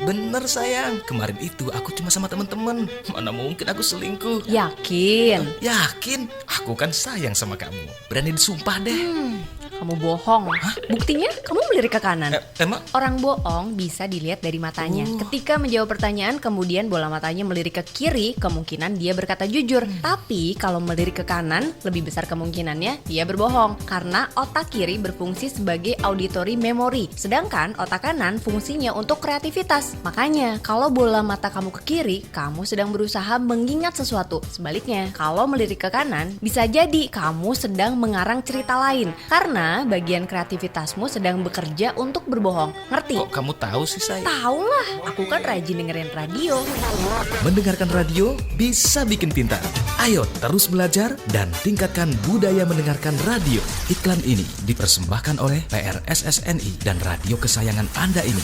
Bener sayang, kemarin itu aku cuma sama teman-teman. Mana mungkin aku selingkuh. Yakin? Yakin, aku kan sayang sama kamu. Berani disumpah deh. Kamu bohong. Hah? Buktinya kamu melirik ke kanan. Emang? Orang bohong bisa dilihat dari matanya. Ketika menjawab pertanyaan kemudian bola matanya melirik ke kiri, kemungkinan dia berkata jujur. Tapi kalau melirik ke kanan, lebih besar kemungkinannya dia berbohong. Karena otak kiri berfungsi sebagai auditory memory, sedangkan otak kanan fungsinya untuk kreativitas. Makanya kalau bola mata kamu ke kiri, kamu sedang berusaha mengingat sesuatu. Sebaliknya, kalau melirik ke kanan, bisa jadi kamu sedang mengarang cerita lain. Karena bagian kreativitasmu sedang bekerja untuk berbohong. Ngerti? Kok kamu tahu sih sayang? Tahu lah, aku kan rajin dengerin radio. Mendengarkan radio bisa bikin pintar. Ayo terus belajar dan tingkatkan budaya mendengarkan radio. Iklan ini dipersembahkan oleh PRSSNI dan radio kesayangan Anda ini.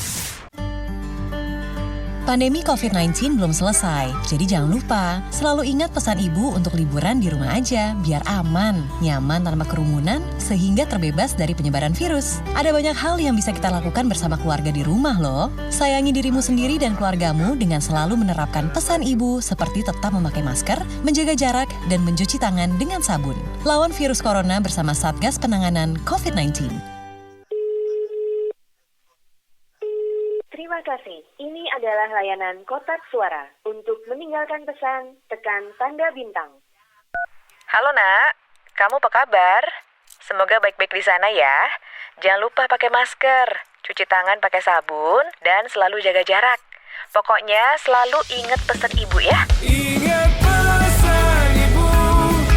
Pandemi COVID-19 belum selesai, jadi jangan lupa selalu ingat pesan ibu untuk liburan di rumah aja, biar aman, nyaman tanpa kerumunan, sehingga terbebas dari penyebaran virus. Ada banyak hal yang bisa kita lakukan bersama keluarga di rumah loh. Sayangi dirimu sendiri dan keluargamu dengan selalu menerapkan pesan ibu seperti tetap memakai masker, menjaga jarak, dan mencuci tangan dengan sabun. Lawan virus corona bersama Satgas Penanganan COVID-19. Terima kasih. Ini adalah layanan kotak suara. Untuk meninggalkan pesan, tekan tanda bintang. Halo nak, kamu apa kabar? Semoga baik-baik di sana ya. Jangan lupa pakai masker, cuci tangan pakai sabun, dan selalu jaga jarak. Pokoknya selalu ingat pesan ibu ya. Ingat pesan ibu,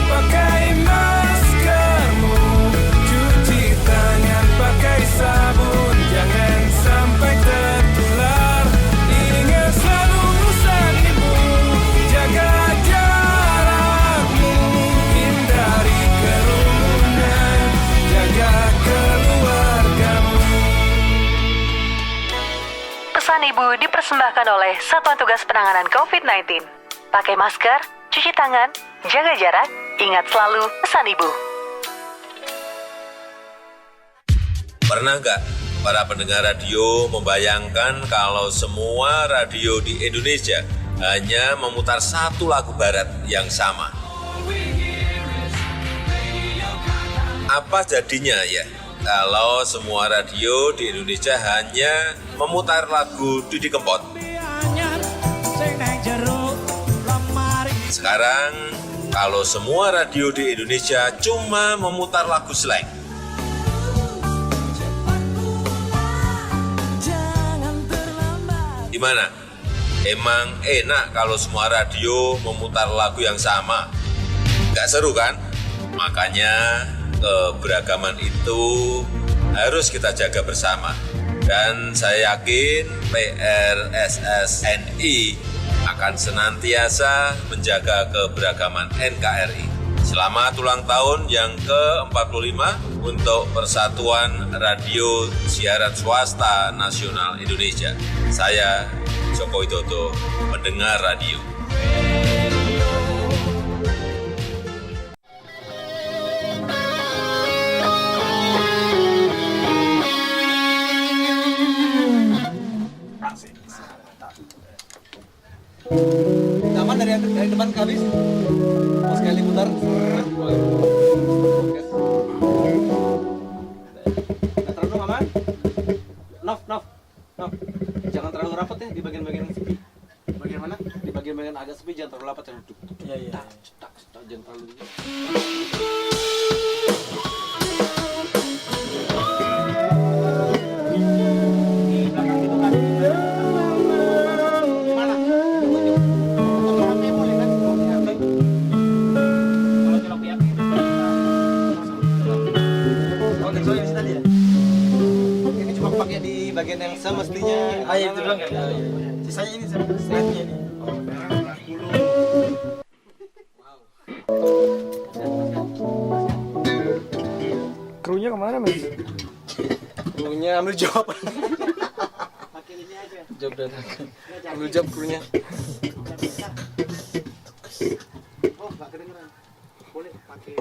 pakai maskermu, cuci tangan pakai sabun, jangan sampai tertular. Ingat selalu pesan ibu, jaga jarakmu, hindari kerumunan, jaga keluargamu. Pesan ibu dipersembahkan oleh Satuan Tugas Penanganan COVID-19. Pakai masker, cuci tangan, jaga jarak, ingat selalu pesan ibu. Pernah nggak para pendengar radio membayangkan kalau semua radio di Indonesia hanya memutar satu lagu barat yang sama? Apa jadinya ya kalau semua radio di Indonesia hanya memutar lagu Didi Kempot? Sekarang, kalau semua radio di Indonesia cuma memutar lagu slang. Gimana? Emang enak kalau semua radio memutar lagu yang sama? Gak seru kan? Makanya keberagaman itu harus kita jaga bersama. Dan saya yakin PRSSNI akan senantiasa menjaga keberagaman NKRI. Selamat ulang tahun yang ke-45 untuk Persatuan Radio Siaran Swasta Nasional Indonesia. Saya Joko Widodo, pendengar radio. Nyaman dari depan ke habis. Mau sekali putar. Terlalu aman. Nof. Jangan terlalu rapat ya di bagian-bagian yang sepi. Bagian mana? Di bagian-bagian agak sepi jangan terlalu rapat ya. Iya. Jangan terlalu. Bagian yang semestinya itu doang ya. Sisanya ini slide-nya ini. Krunya kemana mas? Krunya ambil job. Pakai ini aja. Job dadakan. Ambil job krunya. Oh nggak kedengeran. Boleh pakai.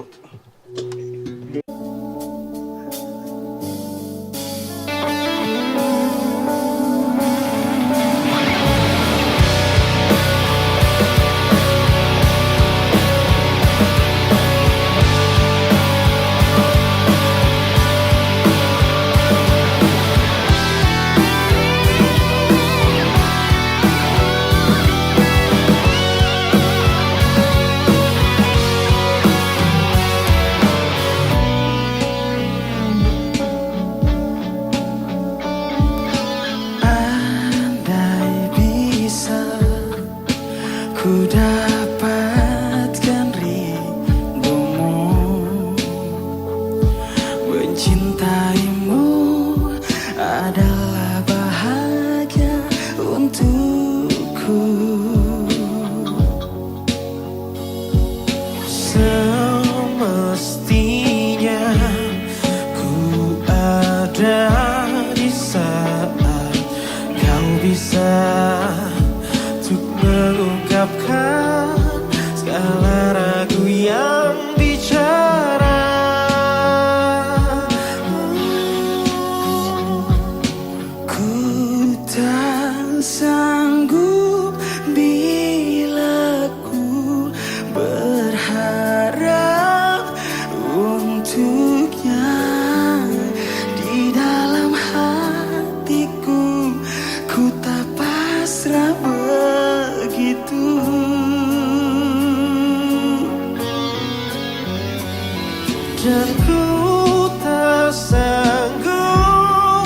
dan ku tak sanggup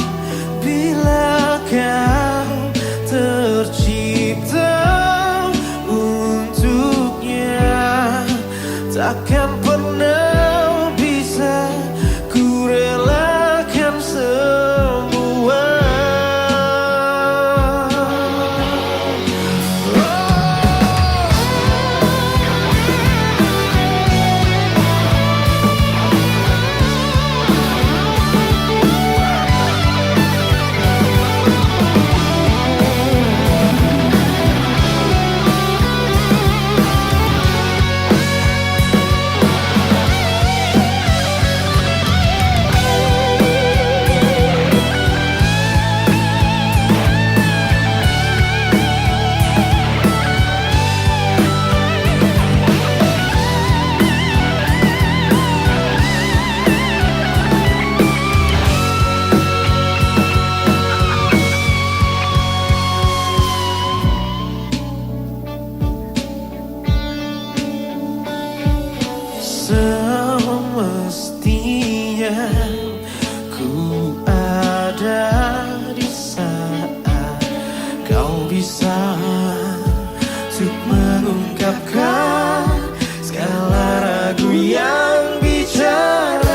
bila kau tercipta untuknya. Takkan pernah bisa ku relakan semua. Semestinya ku ada di saat kau bisa untuk mengungkapkan segala ragu yang bicara.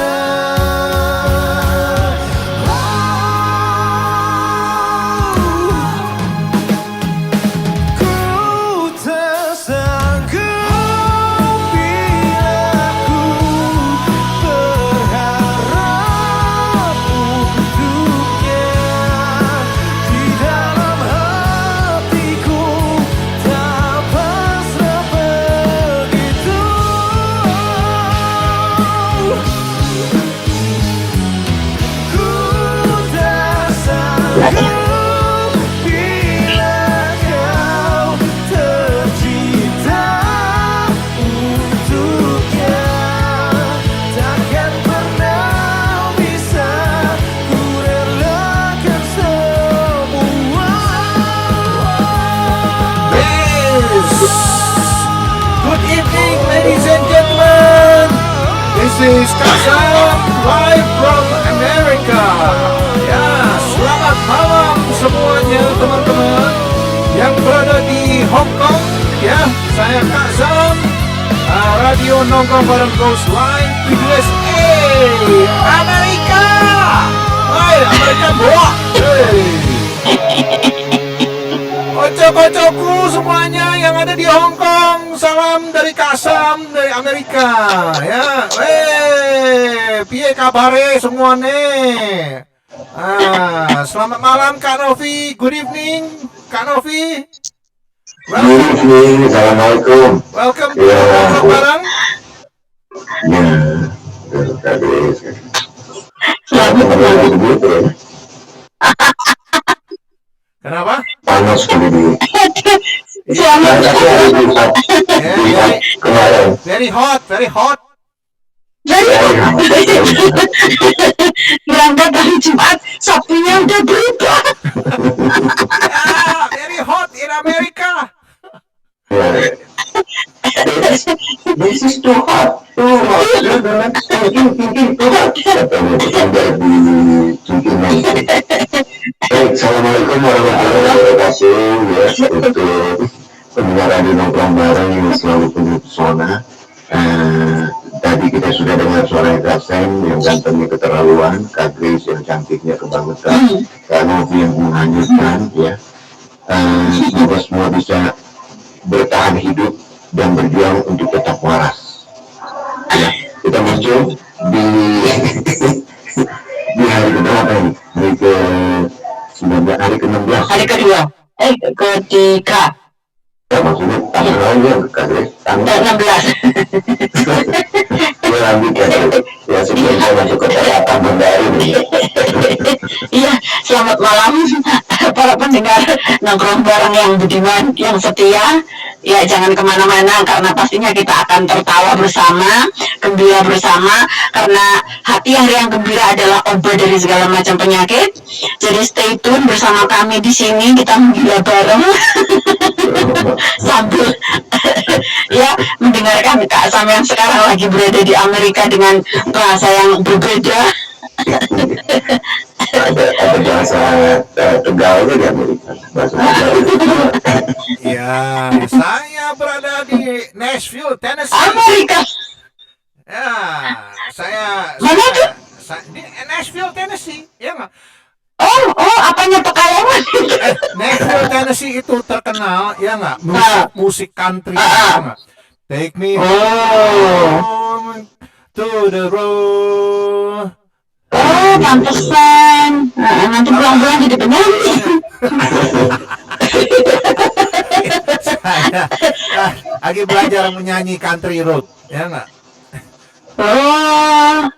Ku tak sanggup bila ku berharap untuknya. Di dalam hatiku tak pasrah begitu. Ku tak sanggup bila kau tercipta untuknya. Takkan pernah bisa ku relakan semua. Good evening, ladies and gentlemen. This is Kasam live from America. Ya, selamat malam semuanya teman-teman yang berada di Hong Kong. Ya, saya Kasam, Radio Nongkrong Bareng Ghostline USA, Amerika. Hai, Amerika boa. Kocok-kocokku semuanya yang ada di Hong Kong, salam dari Kasam dari Amerika ya. Piye kabare semuanya? Selamat malam Kak Novi, good evening Kak Novi. Good evening, assalamualaikum. Welcome to Nongkrong Bareng. Ya, selamat. Kenapa? Panas sekali dulu. Yeah, Kemarin. very hot, very hot. Berangkat hari Jumat, Sabtunya udah berubah. Yeah, very hot in America. This is too hot. Too hot. Too hot. Katanya standar di Cincinnati. Baik, assalamualaikum warahmatullahi wabarakatuh. Ya, untuk pendengar di Nongkrong Bareng yang selalu penuh pesona. Tadi kita sudah dengar suara Kasem yang gantengnya keterlaluan, Kak Grace yang cantiknya kebangetan, Kak Novi yang menghanyutkan, ya. Semoga semua bisa bertahan hidup dan berjuang untuk tetap waras. Ya, kita muncul di hari keberapa ini? Hari ke-19, hari ke-16. Hari kedua, ketiga. Ya, maksudnya tanggal aja, Kak Grace. Tanggal 16. Ya, lanjut ya, ya sebelum saya masuk ke peralatan baru nih. Iya, selamat malam para pendengar nongkrong bareng yang budiman, yang setia, ya jangan kemana-mana karena pastinya kita akan tertawa bersama, gembira bersama, karena hati yang riang gembira adalah obat dari segala macam penyakit. Jadi stay tune bersama kami di sini, kita menggila bareng sambil ya mendengarkan Kak Sam yang sekarang lagi berada di Amerika dengan bahasa yang berbeda. Ada bahasa Tegalnya di Amerika, bahasa Ya, saya berada di Nashville, Tennessee. Amerika. Ya, Mana tuh? Di Nashville, Tennessee, ya nggak? Oh, apanya Pekalongan? Nashville, Tennessee itu terkenal, ya nggak? Musik country, ya nggak? Take me home to the road. Oh, pantesan. Nanti pulang-pulang jadi penyanyi. Saya lagi belajar menyanyi country road, ya nggak? Oh,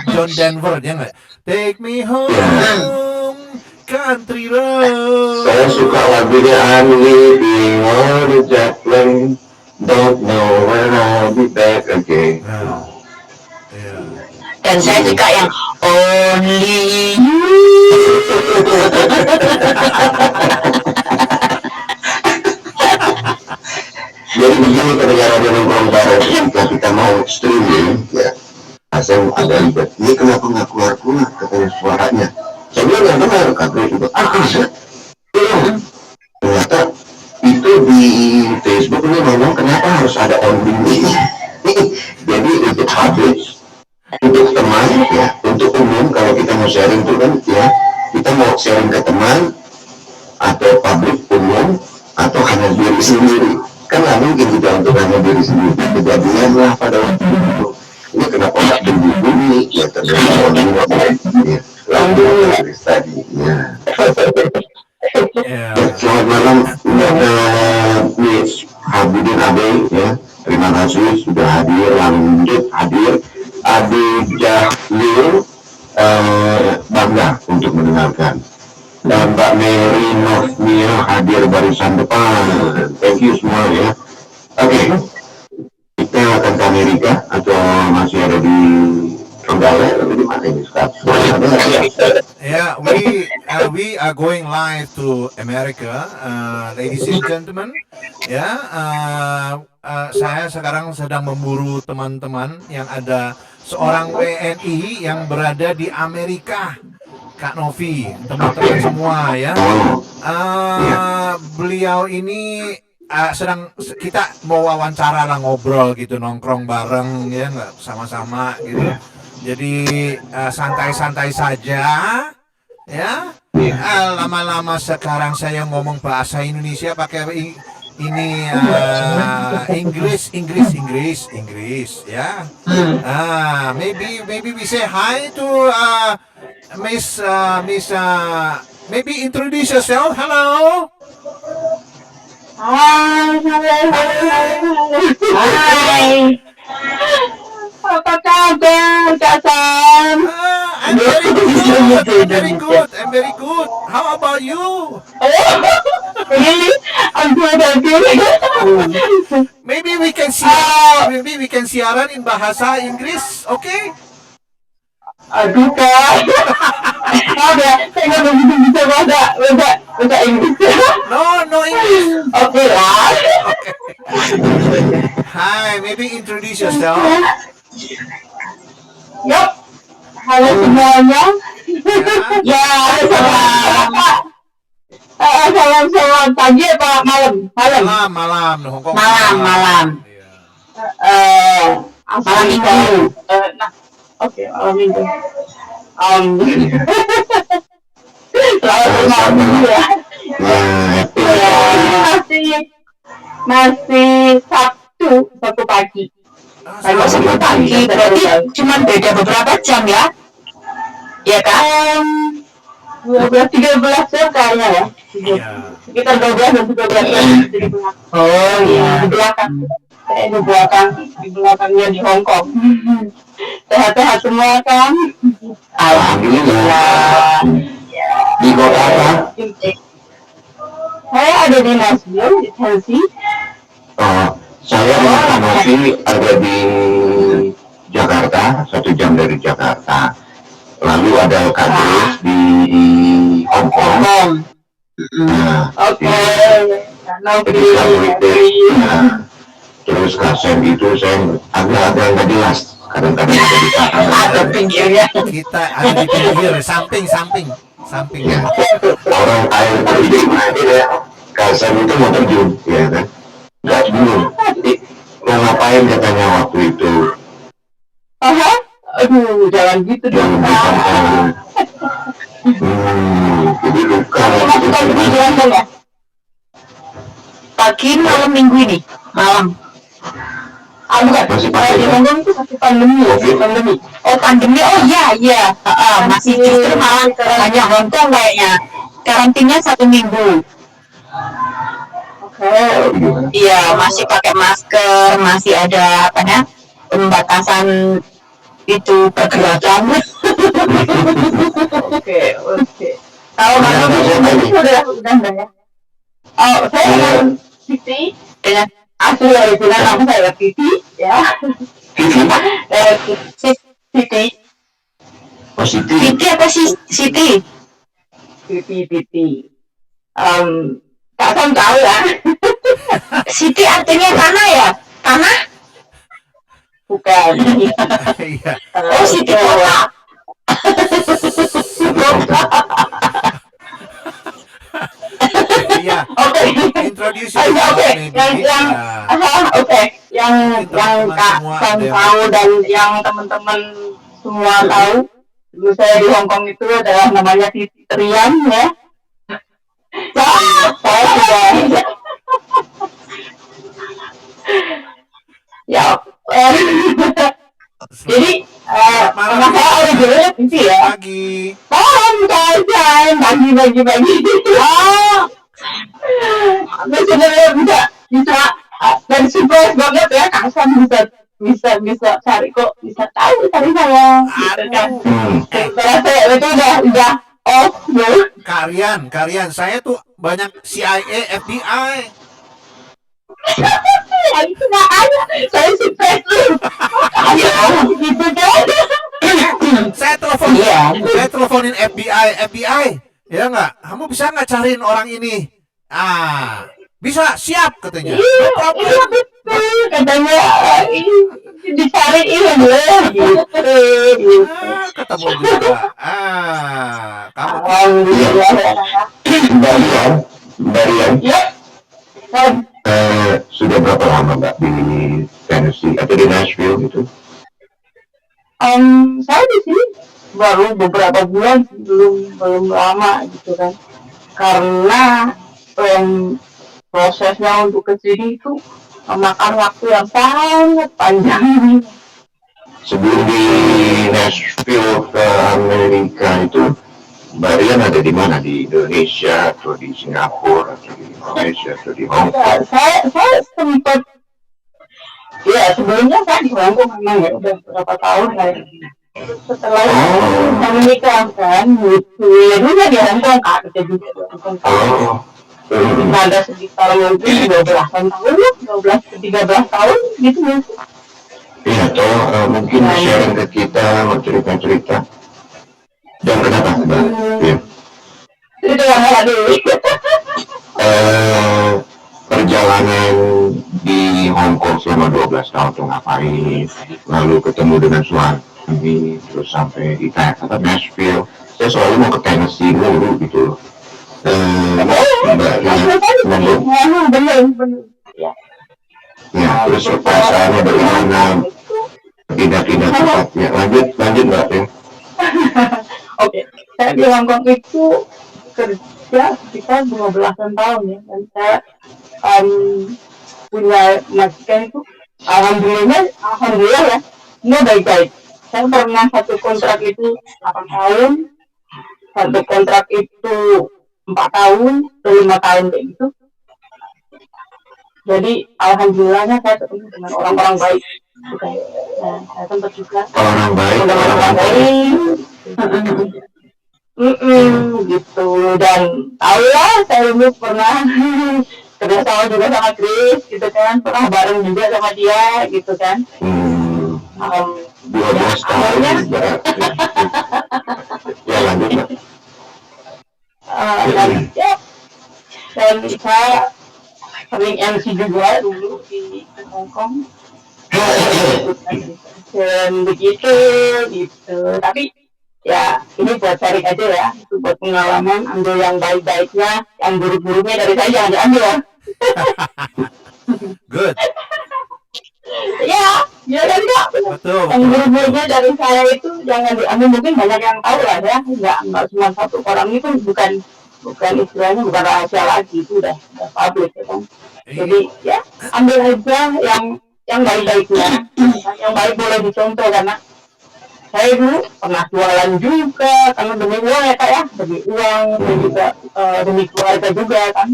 John Denver, ya nggak? Take me home, country road. Saya suka lagunya I'm living on the jet plane, don't know when I'll be back again. dan saya suka yang Only You. Jadi begini ketika ada nongkrong bareng, ketika kita mau streaming, ya, saya ada ribet. Ini kenapa nggak keluar katanya suaranya? Saya bilang yang benar, katanya itu bisa. Ternyata itu di Facebook ini ngomong kenapa harus ada only me. Jadi untuk public, untuk teman, ya, untuk umum kalau kita mau sharing itu kan, ya, kita mau sharing ke teman atau public umum atau hanya diri sendiri. Kan nggak mungkin kita untuk hanya diri sendiri. Kejadian lah pada waktu itu. Ini kenapa nggak bunyi ya ternyata only ya. Lalu tadi ya. Selamat malam, Miss Habibin Abe, ya. Terima kasih sudah hadir, lanjut hadir. Adi Jahlil, bangga untuk mendengarkan. Dan Mbak Mary Novia hadir barisan depan. Thank you semua ya. Oke, kita akan ke Amerika atau masih ada di Tenggara atau di mana ini sekarang? Yeah, we are going live to America, ladies and gentlemen. Ya, saya sekarang sedang memburu teman-teman yang ada seorang WNI yang berada di Amerika, Kak Novi, teman-teman semua ya. Beliau ini sedang kita mau wawancara lah, ngobrol gitu, nongkrong bareng ya, nggak sama-sama gitu. Jadi santai-santai saja ya. Lama-lama sekarang saya ngomong bahasa Indonesia pakai ini English ya. Maybe we say hi to Miss maybe introduce yourself. Hello. Hai. Apa kabar, Kak Sam? I'm very good. How about you? Really? I'm good. Maybe we can siaran in bahasa Inggris, okay? Aduh, Kak. Ada, saya nggak begitu bisa bahasa Inggris. No English. Oke lah. Hi, maybe introduce yourself. Yup. Halo semuanya. Ya, selamat pagi apa malam? Malam. Hongkong. Malam. Malam minggu. Oke, malam minggu. Selamat malam minggu ya. Masih Sabtu pagi. Kalau Sabtu pagi berarti cuma beda beberapa jam ya? Ya kan? 12-13 jam kayaknya ya. Sekitar 12 dan 13 jam di belakang. Oh iya. Di belakang. Saya di belakangnya di Hong Kong. Sehat-sehat semua kan? Alhamdulillah. Ya. Di kota apa? Saya ada di Nashville, di Tennessee. Saya masih ada di Jakarta, 1 jam dari Jakarta. Lalu ada kampus di Hong Kong. Nah, Oke. jadi terus Kasem itu saya agak-agak nggak jelas. Kadang-kadang ada di Ada pinggirnya. Kita ada di pinggir, samping. ya. Orang air terjun ya. Kasem itu mau terjun, ya kan? Nggak dulu. Mau ngapain katanya waktu itu? Aduh, jangan gitu dong. Jadi luka. Masuk pagi di London ya? Pagi malam minggu ini, malam. Bukan. Di London itu masih pandemi. Oh, pandemi. Oh iya. Masih justru malah hanya Hongkong kayaknya. Karantinanya 1 minggu. Oke. Iya, masih pakai masker, masih ada pembatasan itu pergerakan. Oke. Kalau itu udah enggak ya? Oh, saya dengan Siti dengan asli original nama saya Siti ya. Siti. Oh, Siti. Siti apa sih Siti? Siti. Tak tahu ya. Siti artinya tanah ya? Tanah? Bukan. Oh, Siti kota. Iya. Oke. Introduce Oke. Yang Kak Sam tahu dan yang teman-teman semua tahu, dulu saya di Hong Kong itu adalah namanya Siti Trian ya. Saya sudah ya. Jadi nama saya originalnya Siti ya. Pagi. Bagi. Sebenarnya bisa dan surprise banget ya Kak Sam bisa cari kok bisa tahu cari saya gitu kan. Karena saya itu udah off loh. Kalian saya tuh banyak CIA, FBI. Itu makanya saya surprise lu. Gitu kan. Saya teleponin FBI. Ya nggak? Kamu bisa nggak cariin orang ini? Bisa, siap katanya. Iya betul, katanya dicariin ya. Gitu. Ketemu juga. Kamu Barian. Ya. Sudah berapa lama Mbak di Tennessee atau di Nashville gitu? Saya di sini baru beberapa bulan, belum lama gitu kan. Karena prosesnya untuk ke sini itu memakan waktu yang sangat panjang. Sebelum di Nashville ke Amerika itu, Barian ada di mana? Di Indonesia atau di Singapura atau di Malaysia atau di Hong Kong? Saya sempat sebelumnya saya di Hong Kong memang ya udah berapa tahun lah. Setelah menikah kan, ya juga di Hong Kong kan, kita juga di Hong Kong. Ada sekitar mungkin 12-an tahun, 13 tahun gitu ya. Iya, atau mungkin sharing ke kita, mau cerita-cerita. Dan kenapa Mbak? Ya. Itu yang ada. Perjalanan di Hong Kong selama 12 tahun tuh ngapain? Lalu ketemu dengan suami, terus sampai di Nashville. Saya selalu mau ke Tennessee dulu gitu loh. Mbak, bener. Ya, terus perasaannya bagaimana? Pindah-pindah tempatnya. Lanjut Mbak ya. Oke, saya di Hong Kong itu kerja sekitar 15-an tahun ya, dan saya punya majikan itu alhamdulillah ya, semua baik-baik. Saya pernah satu kontrak itu 8 tahun, satu kontrak itu 4 tahun, 5 tahun kayak gitu. Jadi alhamdulillahnya saya ketemu dengan orang-orang baik. Saya sempat juga orang baik. Gitu. Dan tahu ya, saya dulu pernah kerja sama juga sama Chris gitu kan, pernah bareng juga sama dia gitu kan. 12 tahun berarti. Ya lanjut Mbak. Dan ya, dan saya sering MC juga dulu di Hong Kong. Dan begitu gitu. Tapi ya ini buat sharing aja ya, itu buat pengalaman, ambil yang baik-baiknya, yang buruk-buruknya dari saya jangan diambil ya. Good. Ya kan Kak. Betul. Yang buruk-buruknya dari saya itu jangan diambil, mungkin banyak yang tahu lah ya, nggak cuma satu orang, itu bukan istilahnya, bukan rahasia lagi, itu udah publik ya kan. Jadi ya ambil aja yang baik-baiknya, yang baik boleh dicontoh, karena saya dulu pernah jualan juga karena demi uang ya Kak ya, demi uang dan juga demi keluarga juga kan.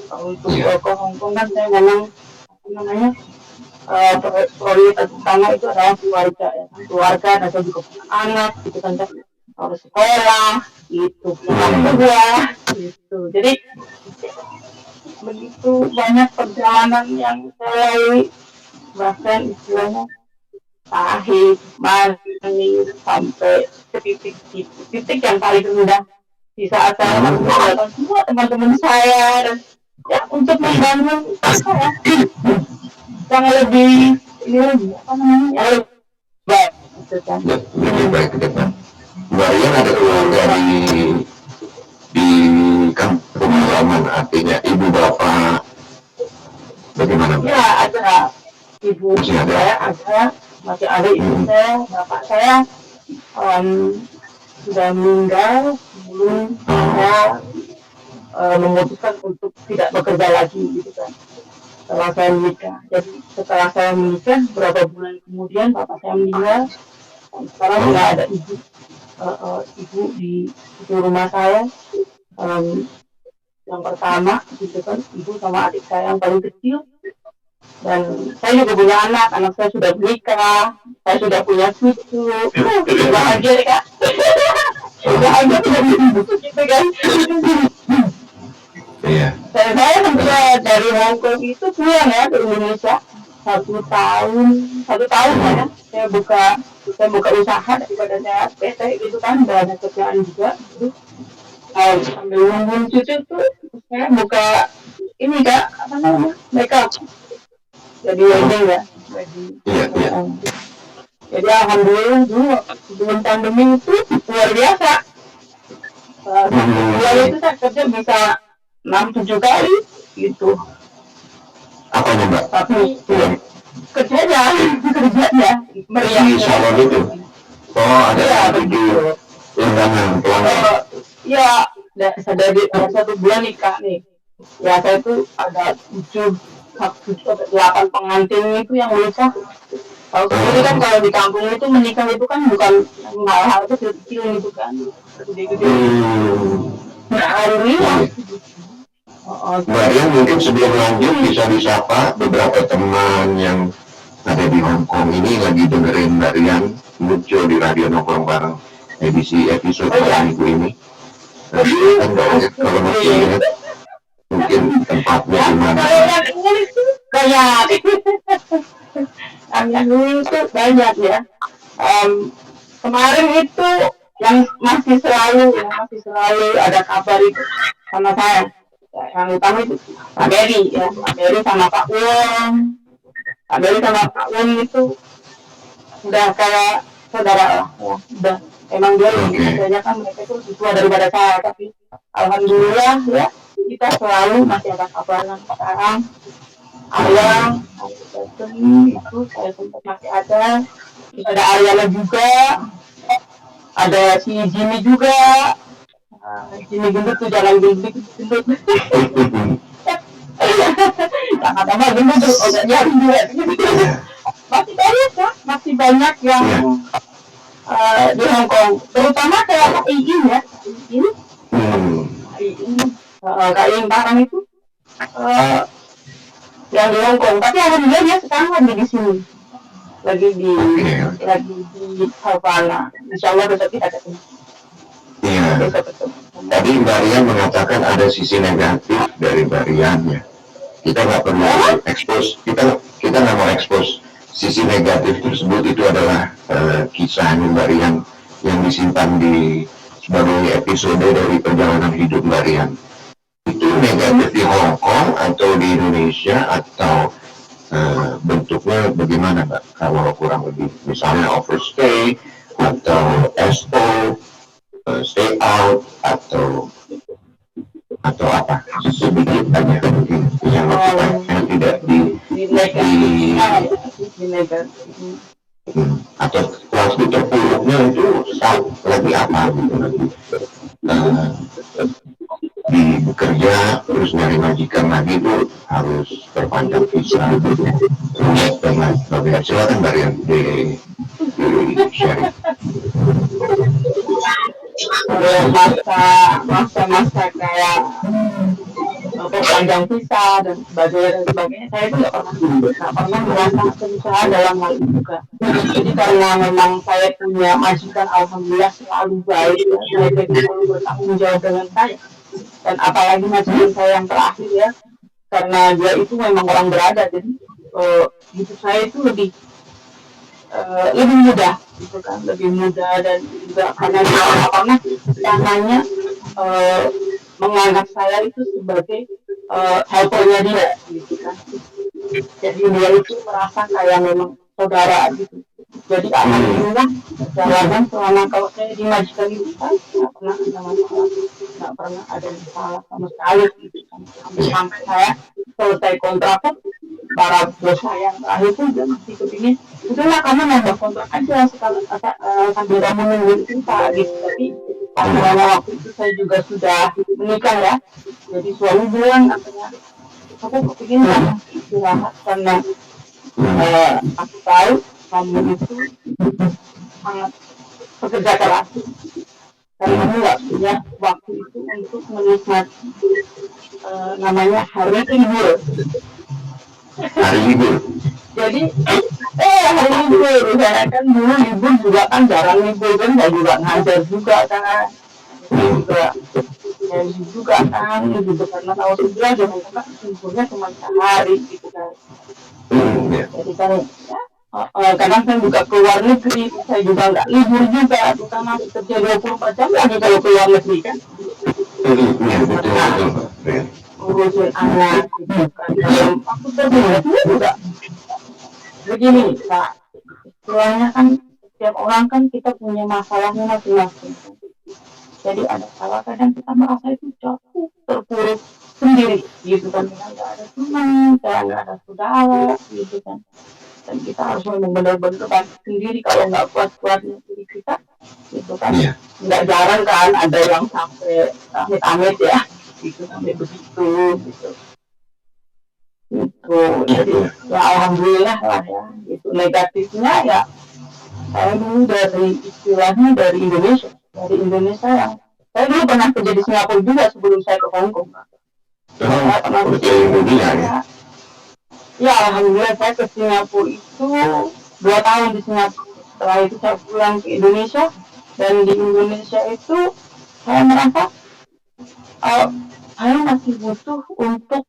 Untuk ke Hong Kong kan saya memang prioritas utama itu adalah keluarga ya kan, keluarga, dan saya juga punya anak gitu kan, harus sekolah gitu, punya kedua gitu. Jadi begitu banyak perjalanan yang saya lalui, bahkan istilahnya pahit, manis, sampai ke titik yang paling rendah di saat saya mengumpulkan semua teman-teman saya, dan ya untuk membangun saya yang lebih yang lebih baik gitu kan. Lebih baik ke depan. Mbak Rian ada keluarga di kampung halaman, artinya ibu bapak bagaimana Mbak? Ya ada ibu saya, masih ada ibu saya, bapak saya sudah meninggal sebelum saya memutuskan untuk tidak bekerja lagi gitu kan, setelah saya menikah. Jadi setelah saya menikah beberapa bulan kemudian bapak saya meninggal, dan sekarang sudah ada ibu di rumah saya. Yang pertama gitu kan, ibu sama adik saya yang paling kecil. Dan saya juga punya anak saya sudah menikah, saya sudah punya cucu. Bahagia deh Kak. Bahagia tidak bisa gitu kan. Iya. Saya sampai dari Hong Kong itu pulang ya ke Indonesia 1 tahun ya. Saya buka usaha daripada saya PT gitu kan, banyak kerjaan juga gitu. Sambil nungguin cucu tuh saya buka ini Kak, apa namanya, makeup. Jadi wedding ya. Jadi alhamdulillah dulu sebelum pandemi itu luar biasa. Bulan itu saya kerja bisa 6-7 kali gitu. Apanya Mbak? Tapi kerjanya meriah. Di salon itu? Oh ada 7 undangan pelanggan. Ya, dari 1 bulan nikah nih. Ya saya tuh ada 7-8 pengantin itu yang menikah. Kalau sendiri kan kalau di kampung itu menikah itu kan bukan hal-hal kecil gitu kan, gede-gede. Nah, alhamdulillah. Mbak Rian mungkin sebelum lanjut bisa disapa beberapa teman yang ada di Hong Kong ini lagi dengerin Mbak Rian muncul di Radio Nongkrong Bareng edisi episode minggu ini. Silakan Mbak Rian kalau masih ingat mungkin tempatnya di mana. Kalau yang ini itu banyak. Yang dulu itu banyak ya. Kemarin itu yang masih selalu ada kabar itu sama saya. Yang utama itu Pak Beri ya, Pak Beri sama Pak Wong. Pak Beri sama Pak Wong itu udah kayak saudara lah ya. Udah emang dia lebih biasanya kan mereka itu lebih tua daripada saya, tapi alhamdulillah ya kita selalu masih ada kabaran. Sekarang Ayang, itu saya sempat masih ada. Terus ada Ariana juga, ada si Jimmy juga. Jimmy gendut tuh, jangan gendut. Jangan tambah gendut tuh, obatnya juga. Masih banyak ya, masih banyak yang di Hong Kong, terutama kayak Kak Iin ya, Kak Iin Parang itu yang di Hong Kong. Tapi alhamdulillah dia sekarang lagi di sini, lagi di Havana. Insya Allah besok kita ketemu. Iya. Tadi Mbak Rian mengatakan ada sisi negatif dari Mbak Rian ya. Kita nggak perlu expose, kita nggak mau expose sisi negatif tersebut. Itu adalah kisah Mbak Rian yang disimpan sebagai episode dari perjalanan hidup Mbak Rian. Itu negatif di Hong Kong atau di Indonesia atau bentuknya bagaimana Mbak? Kalau kurang lebih misalnya overstay atau SO, stay out atau apa sedikit aja mungkin yang tidak di atau waktu terpuruknya itu saat lagi apa gitu di bekerja terus nyari majikan lagi itu harus perpanjang visa dan lain sebagainya. Silakan Mbak Rian di sharing. Masa kayak perpanjang visa dan sebagainya, saya itu nggak pernah merasa berusaha dalam hal itu juga. Jadi karena memang saya punya majikan alhamdulillah selalu baik, saya selalu bertanggung jawab dengan saya. Dan apalagi majikan saya yang terakhir ya, karena dia itu memang orang berada, jadi hidup saya itu lebih mudah gitu kan, lebih mudah. Dan juga karena dia namanya menganggap saya itu sebagai helpernya dia gitu kan. Jadi dia itu merasa kayak memang saudara gitu. Jadi alhamdulillah jalanan selama kalau saya dimajikan itu saya nggak pernah ada masalah, nggak pernah ada masalah sama sekali gitu kan. Sampai saya selesai kontrak, para bos saya yang terakhir pun dia masih kepingin udahlah kamu nambah kontrak aja sambil kamu nungguin kita gitu. Tapi karena waktu itu saya juga sudah menikah ya, jadi suami bilang katanya aku kepingin istirahat karena aku tahu kamu itu sangat pekerja keras karena kamu nggak punya waktu itu untuk menikmati namanya hari libur. Hari libur. Jadi hari libur, saya kan dulu libur juga kan jarang libur kan, saya juga ngajar juga kan, juga kan gitu karena tahu sebelah jangan kena liburnya cuma sehari gitu kan. Jadi kan kadang saya juga keluar negeri, saya juga nggak libur juga, bukan masih kerja 24 jam lagi kalau keluar negeri kan. Urusin anak gitu kan. Aku terbiasa juga begini Pak, istilahnya kan setiap orang kan kita punya masalahnya masing-masing. Jadi ada salah kadang kita merasa itu jatuh terpuruk sendiri gitu kan, nggak ada teman, nggak ada saudara gitu kan. Dan kita harus benar-benar bantu sendiri kalau nggak kuat-kuatnya diri kita gitu kan. Nggak jarang kan ada yang sampai amit-amit ya gitu, sampai begitu gitu. Itu jadi ya alhamdulillah lah ya. Itu negatifnya ya saya dulu dari istilahnya dari Indonesia yang saya dulu pernah kerja di Singapura juga sebelum saya ke Hong Kong. Saya pernah kerja di Indonesia. Ya alhamdulillah saya ke Singapura itu 2 tahun di Singapura. Setelah itu saya pulang ke Indonesia, dan di Indonesia itu saya merasa saya masih butuh untuk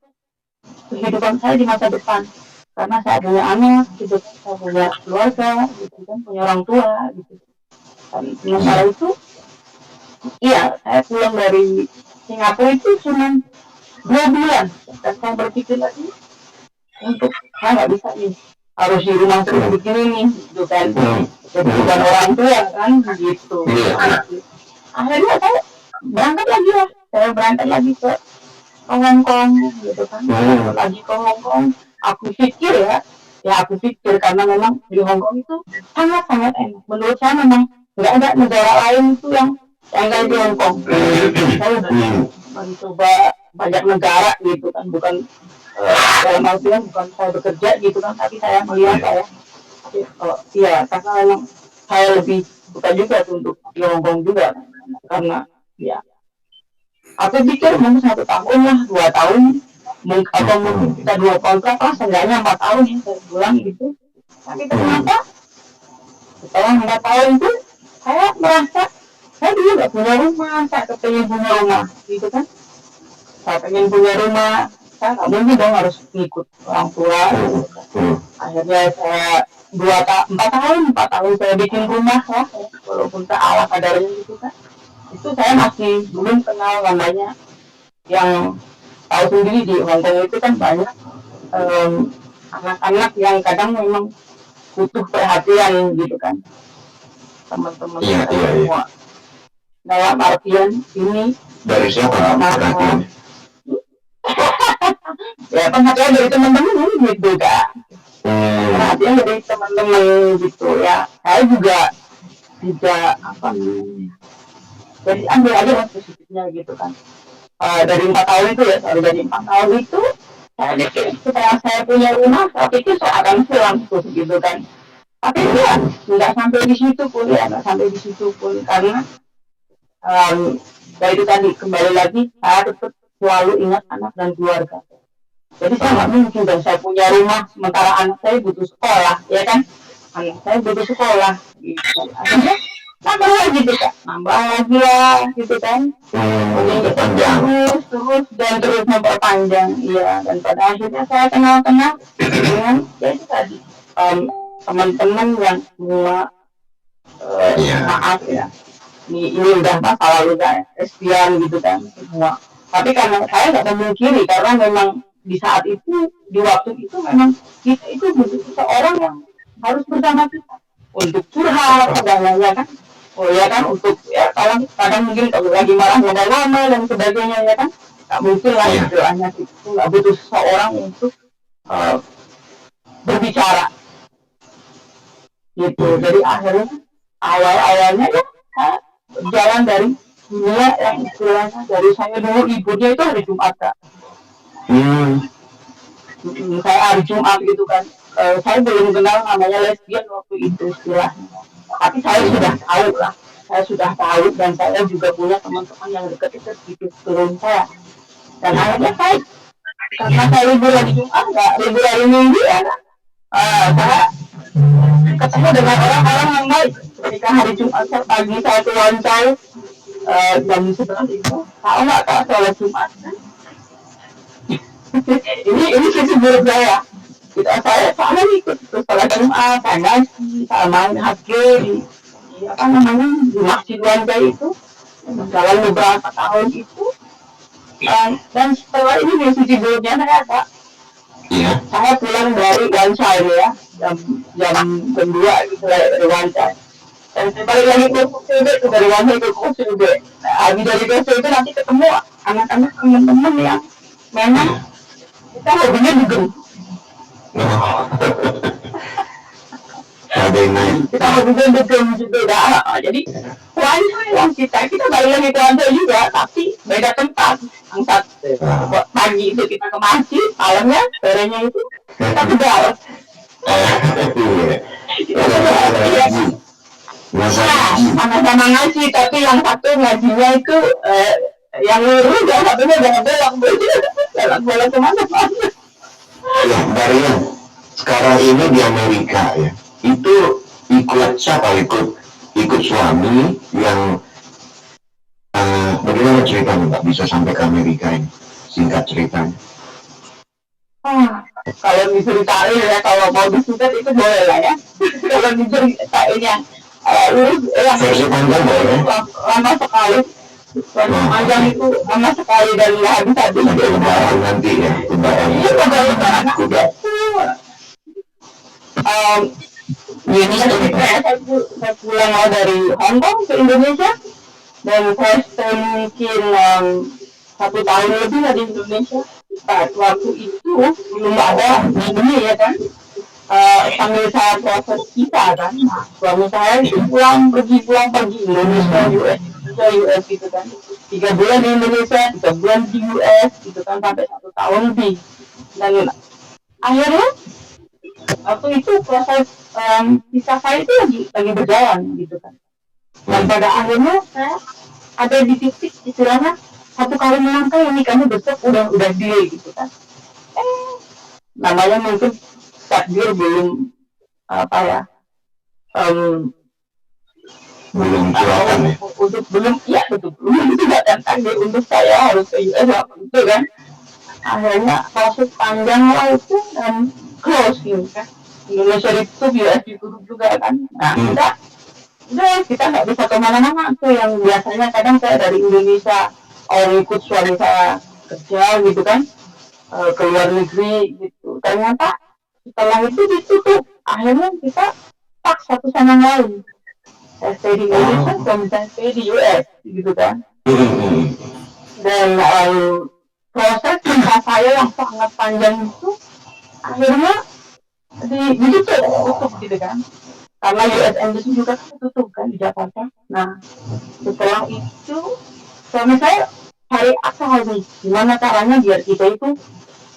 kehidupan saya di masa depan, karena saya punya anak gitu, saya punya keluarga gitu kan, punya orang tua gitu. Dan sementara itu iya saya pulang dari Singapura itu cuma 2 bulan, dan saya berpikir lagi untuk saya nggak bisa nih harus di rumah terus begini nih gitu kan, jadi bukan orang tua kan gitu. Akhirnya saya berangkat lagi ke Hong Kong gitu kan, lagi ke Hong Kong. Aku pikir karena memang di Hong Kong itu sangat enak. Menurut saya memang nggak ada negara lain itu yang kayak di Hong Kong. Saya udah mencoba banyak negara gitu kan, bukan dalam artian bukan saya bekerja gitu kan, tapi saya melihat karena memang saya lebih suka juga untuk di Hong Kong juga, karena ya aku pikir mungkin 1 tahun lah, 2 tahun atau mungkin kita 2 kontrak lah, seenggaknya 4 tahun ya saya pulang gitu. Tapi ternyata setelah 4 tahun itu saya merasa saya dulu nggak punya rumah, saya kepengen punya rumah gitu kan. Saya pengen punya rumah, saya nggak mungkin dong harus ngikut orang tua gitu kan. Akhirnya saya 4 tahun saya bikin rumah ya, walaupun ke ala kadarnya gitu kan. Itu saya masih belum kenal namanya, yang tahu sendiri di Hongkong itu kan banyak anak-anak yang kadang memang butuh perhatian gitu kan, teman-teman semua. Dalam artian ini Dari siapa perhatian? ya perhatian dari teman-teman gitu kan. Perhatian dari teman-teman gitu ya. Saya juga tidak apa namanya. Jadi ambil aja yang positifnya gitu kan. Dari 4 tahun itu ya, dari 4 tahun itu saya pikir setelah saya punya rumah, saya pikir saya akan pulang gitu kan. Tapi nggak sampai di situ pun ya, nggak sampai di situ pun karena dari itu tadi kembali lagi saya tetap selalu ingat anak dan keluarga. Jadi saya nggak mungkin dong saya punya rumah sementara anak saya butuh sekolah, ya kan? Anak saya butuh sekolah, gitu. Akhirnya nambah lagi gitu kan, nambah lagi lah gitu kan. Terus dan terus memperpanjang, iya. Dan pada akhirnya saya kenal dengan ya itu tadi teman-teman yang semua maaf ya. Ini udah masa lalu saya, Christian gitu kan semua. Tapi karena saya nggak memungkiri karena memang di saat itu, di waktu itu memang kita itu butuh seseorang yang harus bersama kita untuk curhat segalanya kan. Oh ya kan, untuk ya kadang mungkin kalau lagi marah lama dan sebagainya ya kan, nggak mungkin lah doanya itu nggak butuh seseorang untuk berbicara gitu. Jadi akhirnya awalnya ya berjalan dari dunia yang istilahnya dari saya dulu ibunya itu hari Jumat Kak. Saya hari Jumat gitu kan. Saya belum kenal namanya lesbian waktu itu istilahnya. Tapi saya sudah tahu dan saya juga punya teman-teman yang dekat-dekat gitu turun saya. Dan akhirnya karena saya libur hari Jumat, nggak libur hari Minggu ya kan. Saya ketemu dengan orang-orang yang baik. Ketika hari Jumat pagi saya ke Wancai jam 11 itu, tahu nggak Kak sholat Jumat? ini sisi buruk saya. Saya ikut sholat Jumat, saya ngaji, saya main HP di apa namanya di Masjid Wancai itu, jalan beberapa tahun itu. Dan setelah ini di sisi buruknya saya Kak. Saya pulang dari Wancai ya, jam 2 gitu dari Wancai. Dan saya balik lagi ke KCB, dari Wancai ke KCB. Nah, habis dari KCB nanti ketemu anak-anak teman-teman yang memang kita hobinya dugem. Kita hobinya dugem juga. Jadi Wancai yang kita balik lagi ke Wancai juga, tapi beda tempat. Yang pagi itu kita ke masjid, malamnya, sorenya itu kita ke dalam. Sama-sama ngaji, tapi yang satu ngajinya itu yang lurus, yang satunya belok kemana-mana. Ya, Darian, sekarang ini di Amerika ya, itu ikut siapa? Ikut suami yang bagaimana ceritanya Mbak bisa sampai ke Amerika ini? Singkat ceritanya. Kalau diceritain ya, kalau mau disingkat itu boleh lah ya. Kalau diceritain yang versi panjang boleh. Lama sekali. Panjang itu lama sekali dan nggak bisa sampai lebaran nanti ya, lebaran. Iya, lebaran. Ini saya pulang dari Hong Kong ke Indonesia dan saya stay mungkin 1 tahun lebih lah di Indonesia. Waktu itu belum ada ini ya kan, sambil saya proses visa kan, suami saya itu pulang pergi Indonesia US gitu kan, 3 bulan di Indonesia, 3 bulan di US gitu kan, sampai 1 tahun lebih. Dan akhirnya waktu itu proses visa saya itu lagi berjalan gitu kan. Dan pada akhirnya saya ada di titik istilahnya 1 kali melangkah ini kamu besok udah deal gitu kan. Namanya mungkin takdir belum apa ya, Belum kelihatan ya. Untuk belum ya betul belum juga tentang untuk saya harus ke US lah itu kan. Akhirnya proses panjang lah itu dan close gitu kan. Indonesia ditutup, US ditutup juga kan. Nah kita nggak bisa kemana-mana tuh yang biasanya kadang saya dari Indonesia ikut suami saya kerja gitu kan, ke luar negeri gitu. Ternyata setelah itu ditutup, akhirnya kita tak satu sama lain. Saya stay di Indonesia, suami saya stay di US gitu kan. Dan proses cinta saya yang sangat panjang itu akhirnya ditutup gitu kan. Karena US Embassy juga tutup kan di Jakarta. Nah, setelah itu suami saya cari akal nih, gimana caranya biar kita itu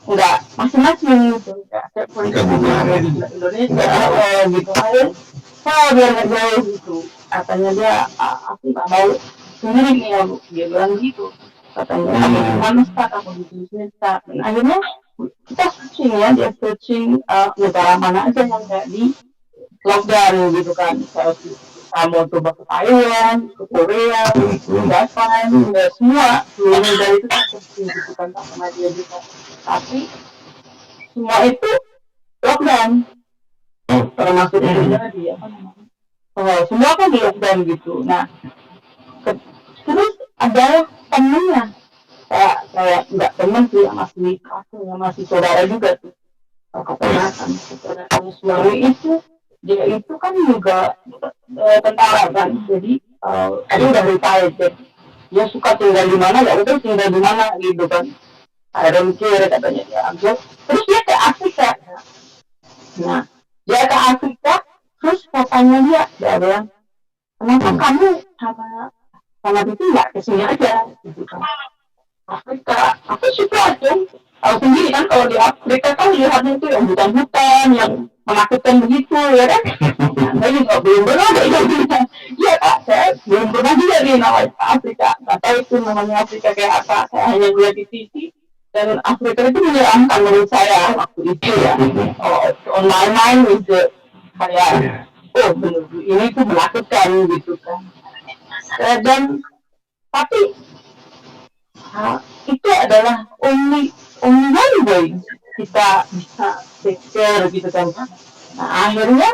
nggak masing-masing gitu, nggak ada politik di Indonesia gitu. Akhirnya biar nggak jauh gitu. Katanya dia, aku nggak mau sendiri nih ya Bu, dia bilang gitu. Katanya aku gimana start, aku di bisnis start. Dan akhirnya kita searching ya, dia searching negara mana aja yang nggak di lockdown gitu kan. Saya mau coba ke Thailand, ke Korea, ke Jepang, semua seluruh negara itu searching gitu kan sama dia juga. Tapi semua itu lockdown, termasuk Indonesia di apa namanya, semua kan di lockdown gitu. Nah terus ada temennya, saya nggak temen sih, masih aku yang masih saudara juga tuh, keponakan saudara suami itu. Dia itu kan juga tentara kan, jadi dia udah retired, dia suka tinggal di mana ya udah tinggal di mana gitu kan. Ada mikir katanya dia ambil, terus dia ke Afrika. Nah dia ke Afrika, terus katanya dia bilang, kenapa kamu sama itu nggak kesini aja gitu kan. Afrika, aku suka aja. Tahu sendiri kan kalau di Afrika kan lihatnya itu yang hutan-hutan, yang menakutkan begitu ya kan. Nah, saya juga belum pernah iya Kak, saya belum pernah juga di Afrika. Nggak tahu itu namanya Afrika kayak apa, saya hanya lihat di TV. Dan Afrika itu menyeramkan menurut saya waktu itu ya. On my mind itu kayak, bener ini tuh menakutkan gitu kan. Dan tapi itu adalah only way kita bisa take care gitu kan. Nah akhirnya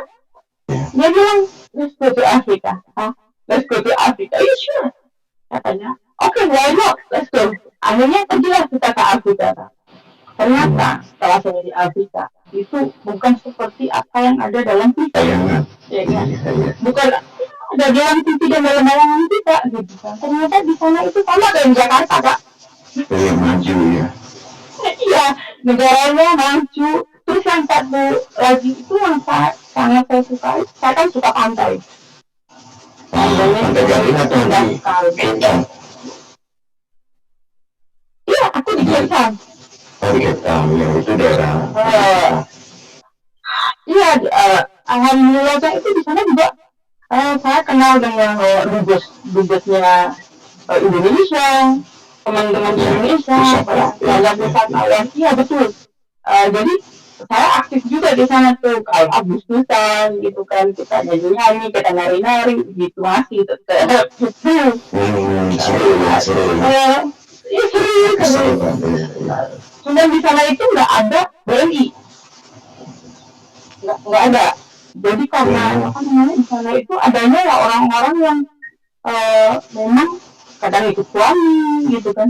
dia bilang let's go to Africa. Yeah, sure katanya. Okay, why not, let's go. Akhirnya pergilah kita ke Afrika. Ternyata setelah saya di Afrika itu bukan seperti apa yang ada dalam TV ya kan? Bukan ada dalam TV dan dalam bayangan kita gitu kan. Ternyata di sana itu sama dengan Jakarta Kak. Maju ya. Iya, negaranya maju. Terus yang satu lagi itu yang sangat saya suka, saya kan suka pantai. Pantai Gading atau di Kentang? Iya, aku di Kentang. Di Kentang, ya itu daerah. Iya, alhamdulillah saya itu di sana juga saya kenal dengan dubesnya Indonesia, teman-teman Indonesia, banyak wisatawan. Iya betul. Jadi saya aktif juga di sana tuh, kalau Agustusan gitu kan, kita nyanyi, kita nari-nari gitu masih tetap. Seru. Cuma di sana itu nggak ada BNI, nggak ada. Jadi karena apa namanya di sana itu adanya ya orang-orang yang memang kadang ikut suami gitu kan.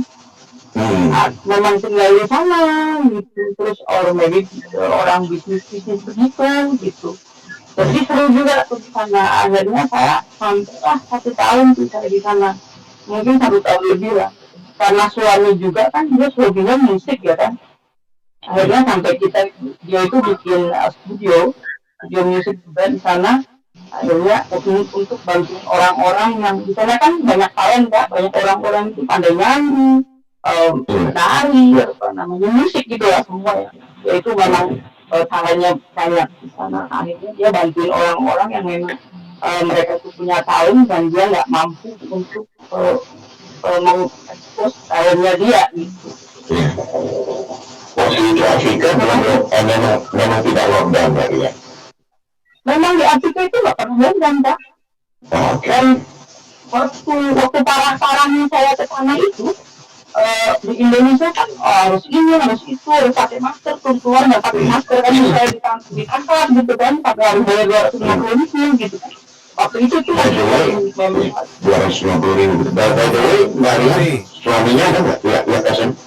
Memang tinggal di sana gitu, terus orang bisnis begitu gitu. Jadi seru juga tuh di sana. Akhirnya saya sampailah 1 tahun tuh saya di sana, mungkin 1 tahun lebih lah. Karena suami juga kan dia hobinya musik ya kan. Akhirnya sampai dia itu bikin studio musik juga di sana. Akhirnya untuk bantu orang-orang yang di sana kan banyak talent Kak, banyak orang-orang itu pandai nyanyi, nari, apa namanya musik gitu ya semua ya. Itu memang talentnya banyak di sana. Akhirnya dia bantuin orang-orang yang memang mereka itu punya talent dan dia nggak mampu untuk mengekspos talentnya dia gitu. Waktu di Afrika memang tidak lockdown ya? Memang di Afrika itu nggak pernah lockdown Kak. Oke. Dan waktu parah-parahnya saya ke sana itu, di Indonesia kan harus ini, harus itu, harus pakai masker, keluar nggak pakai masker kan saya ditangkap gitu kan, pakai harus bayar 250.000 gitu kan. Waktu itu tuh By the way, 250.000. By the way, Mbak Rian, suaminya ada nggak? Ya, Kasan.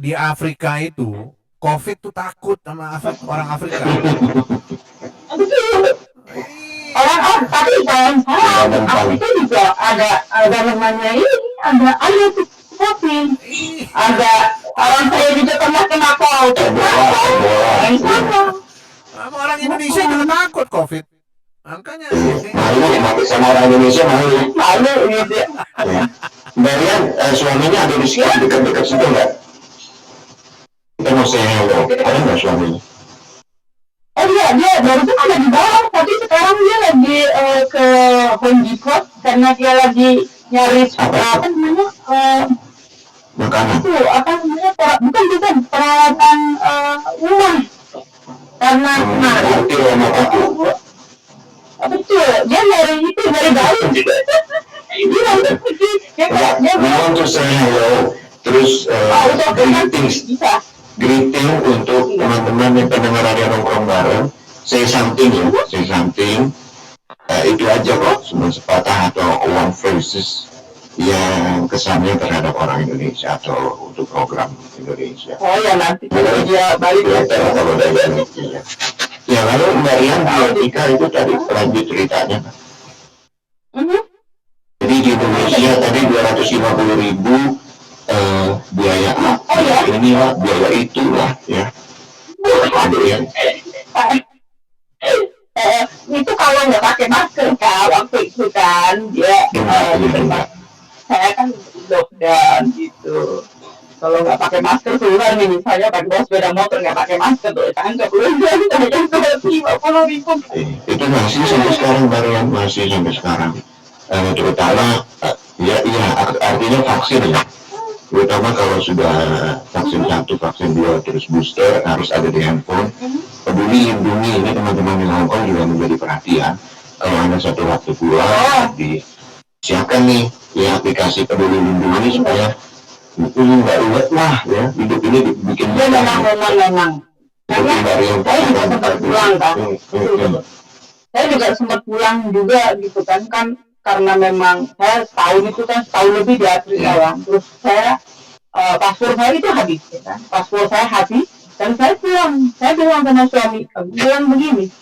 Di Afrika itu COVID tuh takut sama orang Afrika. Orang tapi jangan salah, Afrika juga ada namanya ini, ada tuh COVID, ada orang saya juga pernah kena COVID, yang sama. Sama orang Indonesia juga takut COVID. Makanya Malu sama orang Indonesia malu gitu ya. Mbak Rian, suaminya ada di sini dekat-dekat situ nggak? Kita mau say hello, ada nggak suaminya? Oh iya, dia barusan ada di bawah, tapi sekarang dia lagi ke Home Depot karena dia lagi nyari apa namanya makanan. itu apa namanya bukan peralatan rumah karena kemarin betul dia nyari itu dari bayi dia nanti pergi dia want to say hello, terus greeting untuk teman-teman yang pendengar radio nongkrong bareng, say something ya, say something. Itu aja kok, cuma sepatah atau one phrases yang kesannya terhadap orang Indonesia atau untuk program Indonesia. Oh ya, nanti kalau dia balik ya. Kalau dari Indonesia. Ya lalu Mbak Rian Tika itu tadi lanjut ceritanya. Jadi di Indonesia tadi 250.000 biaya ini lah, biaya itu lah ya. Itu kalau nggak pakai masker kan waktu itu kan dia saya kan lockdown gitu. Kalau nggak pakai masker keluar nih misalnya pakai bawa sepeda motor nggak pakai masker tuh tangkap lu yang 50.000. Itu masih sampai sekarang Mbak Rian, masih sampai sekarang. Terutama ya artinya vaksin ya. Terutama kalau sudah vaksin 1, vaksin 2, terus booster harus ada di handphone. Peduli Lindungi ini teman-teman di Hongkong juga menjadi perhatian. Kalau Anda satu waktu pulang, disiapkan nih ya aplikasi Peduli Lindungi ini supaya nggak ruwet lah ya, hidup ini dibikin memang. Karena saya juga sempat pulang kan. Saya juga sempat pulang juga gitu kan karena memang saya setahun lebih di Afrika ya. Terus saya paspor saya itu habis ya kan. Paspor saya habis dan saya pulang. Saya bilang sama suami, bilang begini,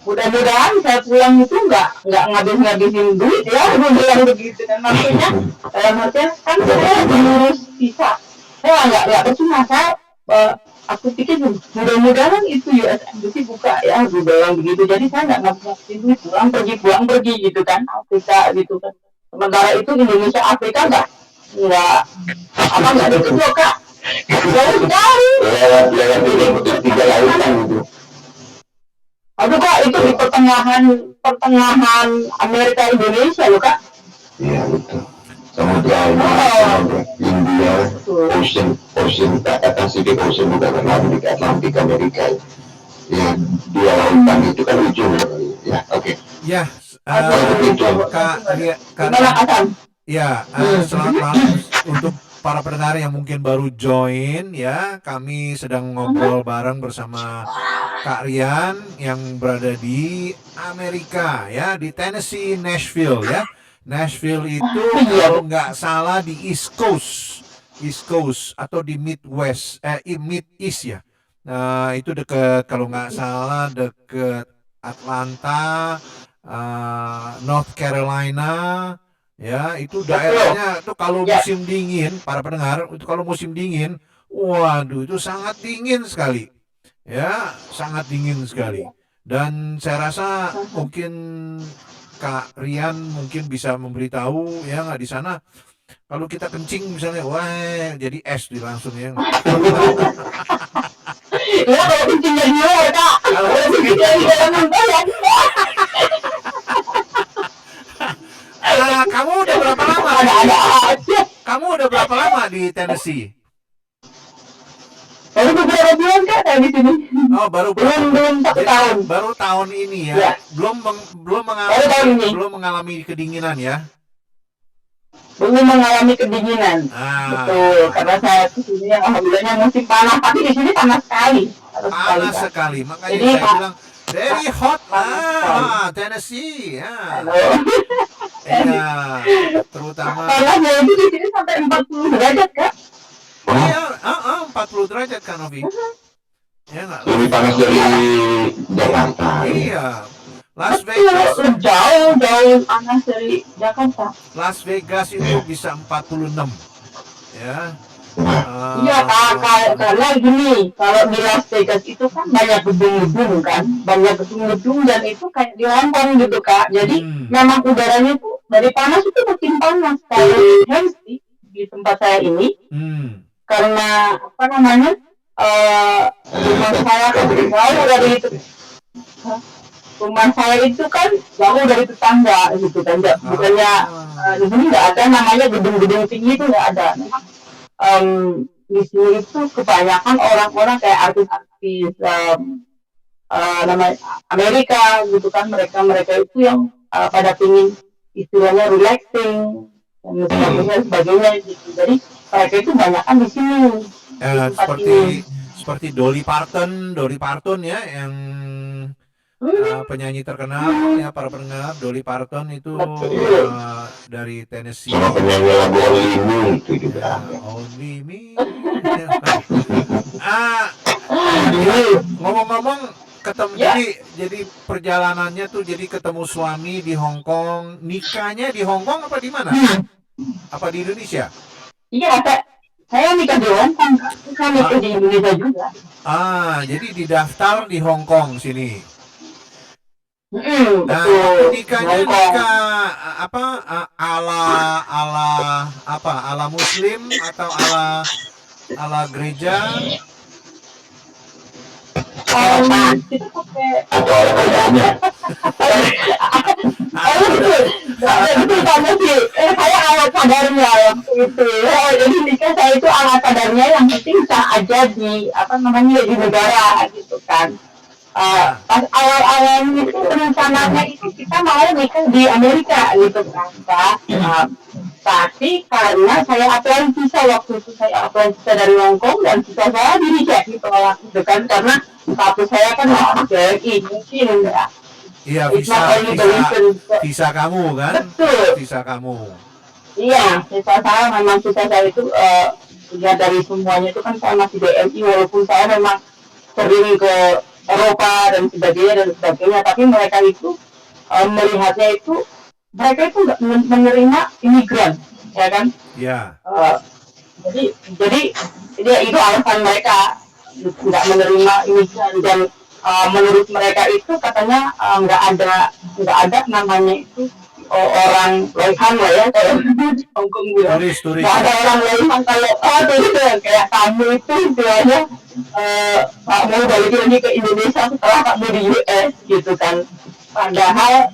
mudah-mudahan saya pulang itu nggak ngabisin duit ya, gue bilang begitu. Dan maksudnya dalam artian kan saya mengurus visa, saya nggak percuma. Saya aku pikir mudah-mudahan itu US Embassy buka ya, gue bilang begitu. Jadi saya nggak ngabisin duit, pulang pergi gitu kan, Afrika gitu kan. Sementara itu Indonesia Afrika nggak ditutup kak. Jauh sekali. Lewat 3 lautan gitu. Aduh kak, itu di pertengahan Amerika Indonesia loh kak. Iya betul. Samudra India, Ocean Pacific Ocean juga kan lalu di Atlantik Amerika. Ya 2 lautan itu kan ujung ya. Oke. Ya. Selamat malam untuk para pendengar yang mungkin baru join ya. Kami sedang ngobrol bareng bersama Kak Rian yang berada di Amerika ya, di Tennessee, Nashville ya. Nashville itu kalau nggak salah di East Coast atau di Mid East ya. Nah, itu dekat kalau nggak salah dekat Atlanta, North Carolina. Ya, itu daerahnya tuh kalau musim dingin, para pendengar, itu kalau musim dingin, waduh itu sangat dingin sekali. Ya, sangat dingin sekali. Dan saya rasa mungkin Kak Rian mungkin bisa memberitahu ya nggak di sana kalau kita kencing misalnya, wah jadi es di langsung ya. Ya kalau kencingnya di luar kak, kalau kencingnya di dalam ya. Kamu udah berapa lama? Ada aja. Kamu udah berapa lama di Tennessee? Baru beberapa bulan Kak saya di sini. Oh, baru belum 1 jadi tahun. Baru tahun ini ya. Ya. Belum Baru tahun ini. mengalami kedinginan ya. Belum mengalami kedinginan. Betul, karena saya di sini alhamdulillahnya musim panas, tapi di sini panas sekali. Panas sekali. Makanya Jadi, saya bilang very hot lah, Tennessee. Ya. Iya, terutama. Panasnya itu di sini sampai 40 derajat Kak. Iya, 40 derajat kan, Novi. Ya nggak? Lebih panas dari Jakarta. Iya. Las Vegas jauh panas dari Jakarta. Las Vegas itu bisa 46 ya. Iya Kak, karena gini, kalau di Las Vegas itu kan banyak gedung-gedung kan, banyak gedung-gedung dan itu kayak di Hongkong gitu Kak. Jadi memang udaranya tuh dari panas itu makin panas. Kalau di tempat saya ini, karena apa namanya, rumah saya kan jauh dari itu. Rumah saya itu kan jauh dari tetangga gitu kan, bukannya di sini nggak ada namanya gedung-gedung tinggi, itu nggak ada. Di sini itu kebanyakan orang-orang kayak artis-artis namanya Amerika gitu kan, mereka itu yang pada pingin istilahnya relaxing dan sebagainya gitu. Jadi mereka itu banyakan di sini. Seperti Dolly Parton ya, yang penyanyi terkenal ya, para pendengar. Dolly Parton itu dari Tennessee. Sama penyanyi lagu Only Me itu juga. Only Me. Ngomong-ngomong ketemu jadi perjalanannya tuh jadi ketemu suami di Hong Kong. Nikahnya di Hong Kong apa di mana? Apa di Indonesia? Iya, saya nikah di Hong Kong, saya nikah di Indonesia juga. Jadi didaftar di Hong Kong sini. Nah, nikahnya ala Muslim atau ala gereja? Itu sama sih. Saya alat kadarnya waktu itu. Jadi nikah saya itu alat kadarnya, yang penting sah aja di di negara gitu kan. Pas awal-awalnya itu rencananya itu kita mau nikah di Amerika gitu kan Pak. Tapi karena saya apply visa waktu itu, saya apply visa dari Hong Kong dan visa saya di reject ditolak gitu kan, karena status saya kan WNI mungkin ya. Iya, visa kamu kan? Betul. Visa kamu. Iya, visa saya memang visa saya itu ya dari semuanya itu kan saya masih BMI, walaupun saya memang sering ke Eropa dan sebagainya, tapi mereka itu melihatnya itu mereka itu nggak menerima imigran, ya kan? Iya. Jadi itu alasan mereka nggak menerima imigran, dan menurut mereka itu katanya nggak ada namanya itu orang loihan lah ya, kalau Hongkong bilang nggak ada orang loihan. Kalau turis kayak kamu itu istilahnya mau balik lagi ke Indonesia setelah kamu di US gitu kan. Padahal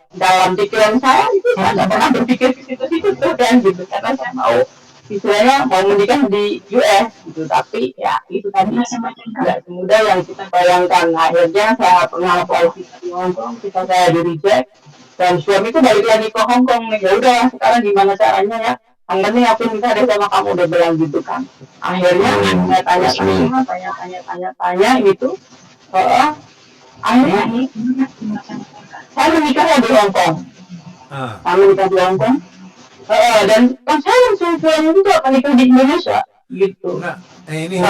dalam pikiran saya itu saya nggak pernah berpikir ke situ tuh kan gitu, karena saya mau istilahnya mau menikah di US gitu. Tapi ya itu tadi nggak semudah yang kita bayangkan. Akhirnya saya pernah apply di Hong Kong, kita saya di reject, dan suami itu balik lagi ke Hong Kong nih. Ya udah, sekarang gimana caranya ya? Yang penting aku nikah deh sama kamu, udah bilang gitu kan. Akhirnya tanya gitu. Akhirnya saya menikahnya di Hong Kong. Saya menikah di Hong Kong. Dan saya langsung pulang juga menikah di Indonesia gitu. Nah, ini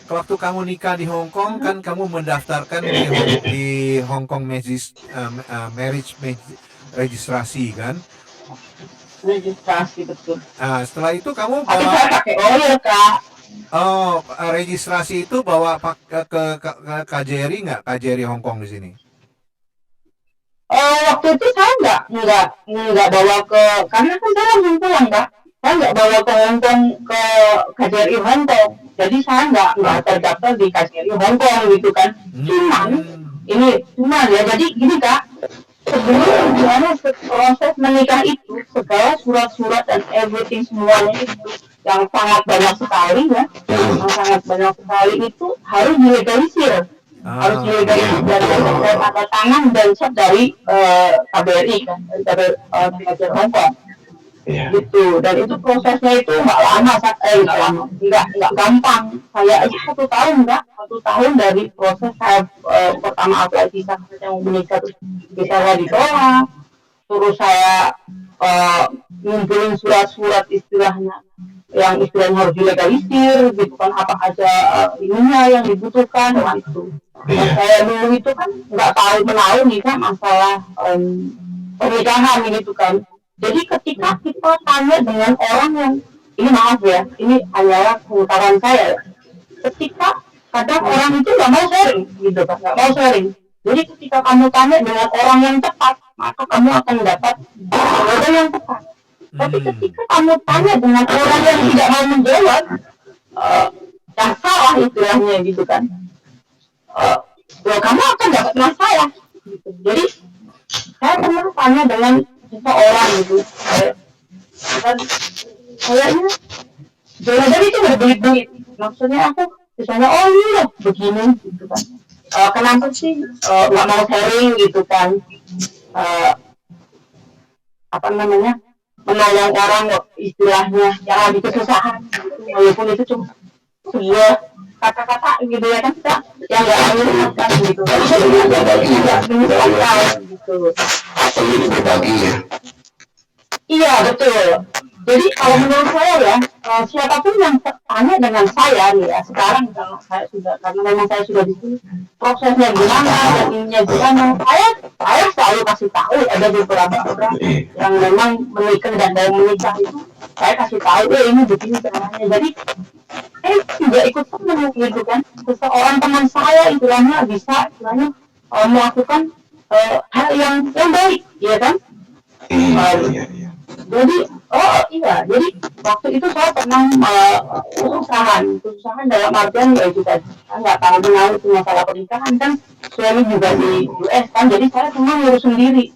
waktu kamu nikah di Hong Kong kan kamu mendaftarkan di Hong Kong marriage registrasi kan? Registrasi, betul. Setelah itu kamu bawa. Saya pakai oil Kak. Oh, registrasi itu bawa ke KJRI nggak? KJRI Hong Kong di sini? Waktu itu saya nggak bawa ke, karena kan saya langsung pulang Kak. Saya nggak bawa ke Hong Kong, ke KJRI Hong Kong. Jadi saya nggak terdaftar di KJRI Hong Kong gitu kan. Cuman ya, jadi gini Kak. Sebelum gimana proses menikah itu, segala surat-surat dan everything semuanya itu yang sangat banyak sekali ya, yang sangat banyak sekali itu harus dilegalisir, harus dilegalisir dan saya tanda tangan dan chat dari KBRI kan, dari Manajer Hongkong. Gitu, dan itu prosesnya itu nggak lama, nggak gampang. Saya aja 1 tahun dari proses saya pertama apply visa yang menikah, terus visa saya ditolak, terus saya ngumpulin surat-surat istilahnya harus dilegalisir gitu kan, apa aja ininya yang dibutuhkan gitu. Dan saya dulu itu kan nggak tahu menahu nih kan masalah pernikahan gitu kan. Jadi ketika kita tanya dengan orang yang, ini maaf ya, ini hanyalah pengetahuan saya ya. Ketika kadang orang itu nggak mau sharing gitu kan, nggak mau sharing. Jadi ketika kamu tanya dengan orang yang tepat, maka kamu akan dapat jawaban yang tepat. Tapi ketika kamu tanya dengan orang yang tidak mau menjawab, yang salah istilahnya gitu kan, kamu akan dapat masalah. Gitu. Jadi saya pernah tanya dengan seseorang gitu, dan kayaknya jawaban itu berbelit-belit. Maksudnya aku misalnya, oh iya begini gitu kan, kenapa sih nggak mau sharing gitu kan, apa namanya, menolong orang istilahnya yang lagi kesusahan gitu. Walaupun itu cuma sebuah kata-kata gitu ya kan, kita yang nggak mengingatkan gitu kan, nggak mengingatkan gitu. Berbagi ya. Iya betul. Jadi kalau menurut saya ya, siapapun yang tanya dengan saya nih ya sekarang, karena memang saya sudah di sini, prosesnya gimana dan ininya gimana, saya selalu kasih tahu. Ada beberapa orang yang memang menikah dan mau menikah itu saya kasih tahu, ini begini caranya. Jadi juga ikut senang gitu kan, seseorang teman saya istilahnya bisa melakukan hal yang baik, ya kan? Jadi, jadi waktu itu saya pernah kesusahan dalam artian ya itu tadi, saya nggak tahu menahu itu masalah pernikahan kan, suami juga di US kan, jadi saya cuma ngurus sendiri.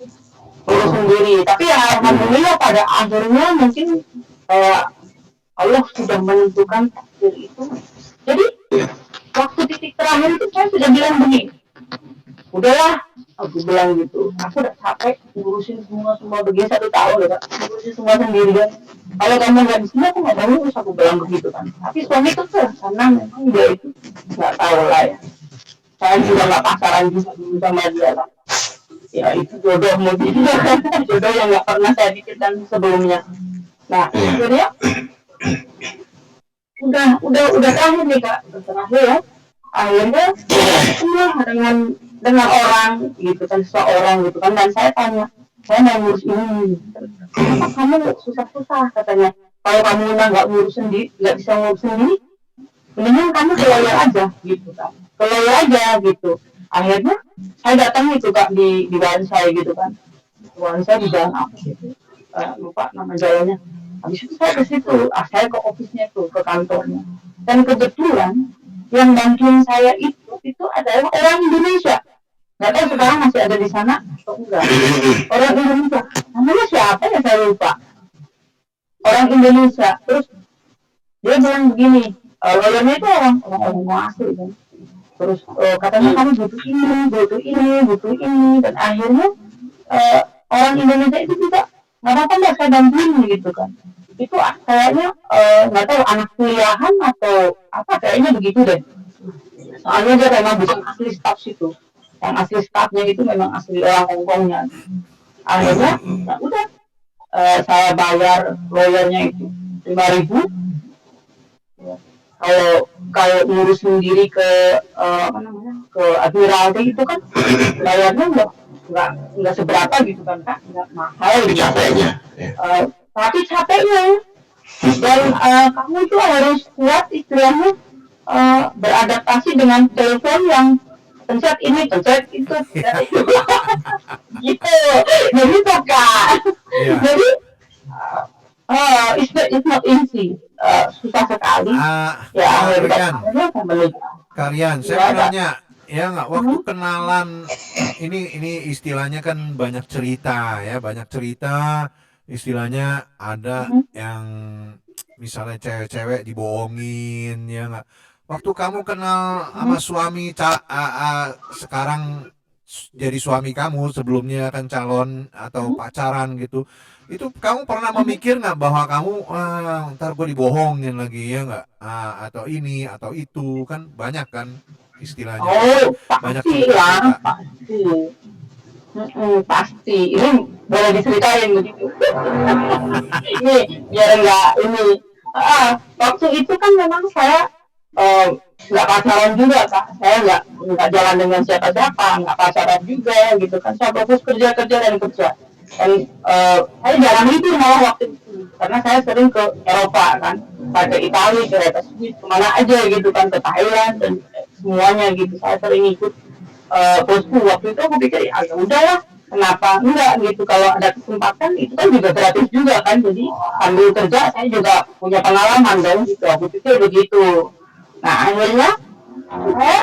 Tapi ya alhamdulillah pada akhirnya mungkin Allah sudah menentukan takdir itu. Jadi waktu titik terakhir itu saya sudah bilang begini, udahlah, aku bilang gitu, aku udah capek ngurusin semua begini 1 tahun ya, ngurusin semua sendirian. Kalau kamu nggak di sini aku nggak mau ngurus, aku bilang begitu kan. Tapi suami itu karena memang dia itu nggak tahu lah ya. Saya juga nggak pacaran juga dulu sama dia lah. Ya itu jodoh mungkin, jodoh yang nggak pernah saya pikirkan sebelumnya. Nah akhirnya udah terakhir nih kak, terakhir ya. Akhirnya semua dengan orang gitu kan, seseorang gitu kan, dan saya tanya, saya mau ngurus ini, kenapa kamu susah-susah katanya, kalau kamu nggak ngurus sendiri, nggak bisa ngurus sendiri, mendingan kamu ke lawyer aja gitu kan, ke lawyer aja gitu. Akhirnya saya datang itu kak di Wansai gitu kan, Wansai di jalan apa gitu, lupa nama jalannya. Habis itu saya ke situ, saya ke office-nya itu, ke kantornya, dan kebetulan yang bantuin saya itu adalah orang Indonesia. Nggak tahu sekarang masih ada di sana atau enggak. Orang Indonesia. Namanya siapa ya saya lupa. Orang Indonesia. Terus dia bilang begini, lawyernya itu orang asli kan. Terus katanya kamu butuh ini, dan akhirnya orang Indonesia itu juga nggak apa-apa nggak saya bantuin gitu kan. Itu kayaknya nggak tahu anak kuliahan atau apa, kayaknya begitu deh. Soalnya dia memang bukan asli staff situ, yang asli staffnya itu memang asli orang Hongkongnya. Akhirnya ya udah, saya bayar lawyernya itu 5.000. Kalau ngurus sendiri ke ke Admiralty itu kan bayarnya nggak seberapa gitu kan kak, nggak mahal gitu. Tapi capeknya, dan kamu itu harus kuat istilahnya, beradaptasi dengan telepon yang pencet ini, pencet itu, gitu. Jadi tuh kak, jadi it's not easy, susah sekali. Ya akhirnya Karian, saya mau nanya, ya nggak, waktu kenalan ini istilahnya kan banyak cerita ya, istilahnya ada yang misalnya cewek-cewek dibohongin ya nggak? Waktu kamu kenal sama suami sekarang jadi suami kamu, sebelumnya kan calon atau pacaran gitu, itu kamu pernah memikir nggak bahwa kamu ntar gue dibohongin lagi ya nggak? Atau ini atau itu, kan banyak kan istilahnya, Oh, banyak pasti lah, cerita-cerita. pasti. Pasti. Ini boleh diceritain begitu. Ini biar enggak ini. Waktu itu kan memang saya nggak pacaran juga, Kak. Saya nggak jalan dengan siapa-siapa, nggak pacaran juga gitu kan. Saya fokus kerja dan kerja. Dan saya jarang libur malah waktu itu, karena saya sering ke Eropa kan, ke Italia, ke Swiss, kemana aja gitu kan, ke Thailand dan semuanya gitu. Saya sering ikut bosku. Waktu itu aku pikir ya udahlah, kenapa enggak gitu, kalau ada kesempatan itu kan juga gratis juga kan, jadi sambil kerja saya juga punya pengalaman dong gitu, aku pikir begitu. Nah akhirnya saya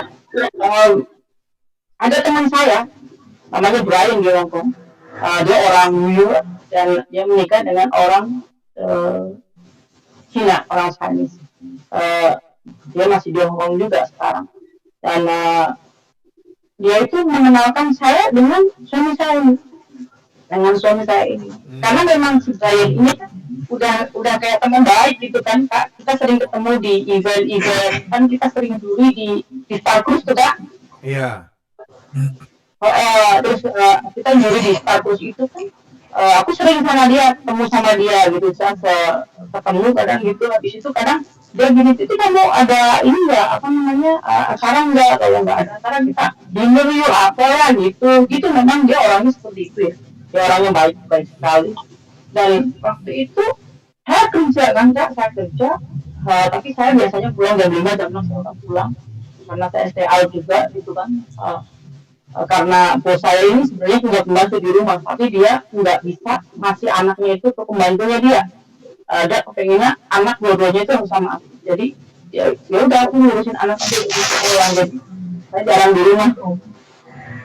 ada teman saya namanya Brian di Hongkong. Dia orang New York dan dia menikah dengan orang Cina, orang Chinese. Dia masih di Hongkong juga sekarang. Dan dia itu mengenalkan saya dengan suami saya ini. Karena memang si Brian ini kan udah kayak teman baik gitu kan, Kak. Kita sering ketemu di event-event, kan kita sering juri di Star Cruise tuh, Kak. Iya. Terus kita juri di Star Cruise itu kan, aku sering ketemu sama dia gitu, saya ketemu kadang gitu. Habis itu kadang dia gini, itu kamu ada ini nggak, apa namanya, acara nggak? Kalau nggak ada acara kita dinner yuk apa ya gitu. Memang dia orangnya seperti itu ya, dia orangnya baik sekali. Dan waktu itu saya kerja kan, Kak, saya kerja, tapi saya biasanya pulang jam 5, jam 6 saya pulang, karena saya stay out juga gitu kan. Karena bos saya ini sebenarnya punya pembantu di rumah, tapi dia nggak bisa ngasih anaknya itu ke pembantunya dia. Dia pengennya anak dua-duanya itu harus sama aku. Jadi ya udah aku ngurusin anak aku di sekolah, jadi saya jarang di rumah tuh.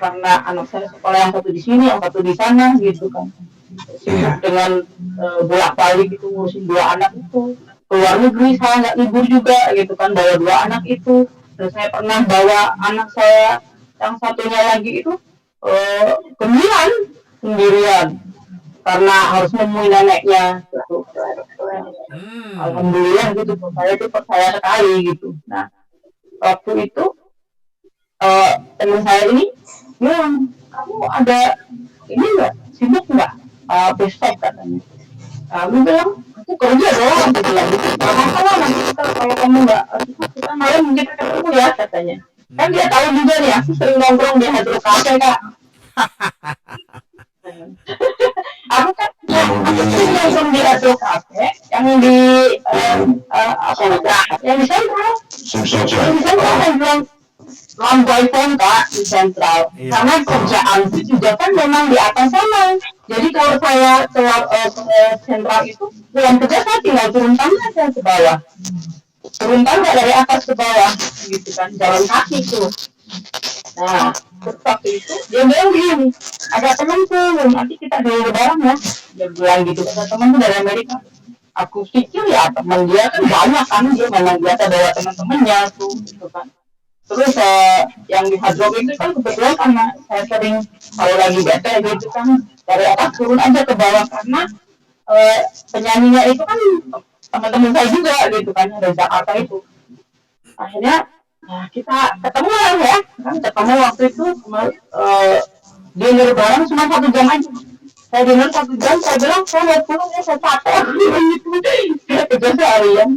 Karena anak saya sekolah yang satu di sini, yang satu di sana gitu kan. Sibuk dengan bolak-balik gitu ngurusin dua anak itu. Keluar negeri saya nggak libur juga gitu kan, bawa dua anak itu. Dan saya pernah bawa anak saya yang satunya lagi itu ke Milan sendirian karena harus menemui neneknya gitu. Alhamdulillah gitu, saya itu percaya sekali gitu. Nah waktu itu teman saya ini bilang, kamu ada ini nggak, sibuk nggak besok katanya. Aku bilang aku kerja doang gitu lah. Nggak masalah, nanti kalau kamu nggak sibuk kita malam kita ketemu ya katanya. Kan dia tahu juga nih, aku sering nongkrong di Hydro Cafe, Kak. Aku sering nongkrong di Hydro Cafe yang di yang di Sentral. Yang di Sentral saya bilang lambai phone, Kak, di Sentral. Karena kerjaan itu juga kan memang di atas sana. Jadi kalau saya keluar ke Sentral itu, pulang kerja saya tinggal turun tangga saya ke bawah. Turun tangga dari atas ke bawah gitu kan, jalan kaki tuh. Nah terus waktu itu dia bilang begini, ada temanku nanti kita dulu bareng ya, dia bilang gitu. Ada temanku dari Amerika. Aku pikir ya teman dia kan banyak kan, dia memang biasa bawa teman-temannya tuh gitu kan. Terus yang di Hadrok itu kan kebetulan karena saya sering kalau lagi bete gitu kan, dari atas turun aja ke bawah, karena penyanyinya itu kan teman-teman saya juga gitu kan, dari Jakarta itu. Akhirnya kita ketemu ya kan, ketemu waktu itu dinner bareng cuma 1 jam aja. Saya dinner 1 jam, saya bilang saya mau pulang ya, saya capek gitu. Dia kerja seharian,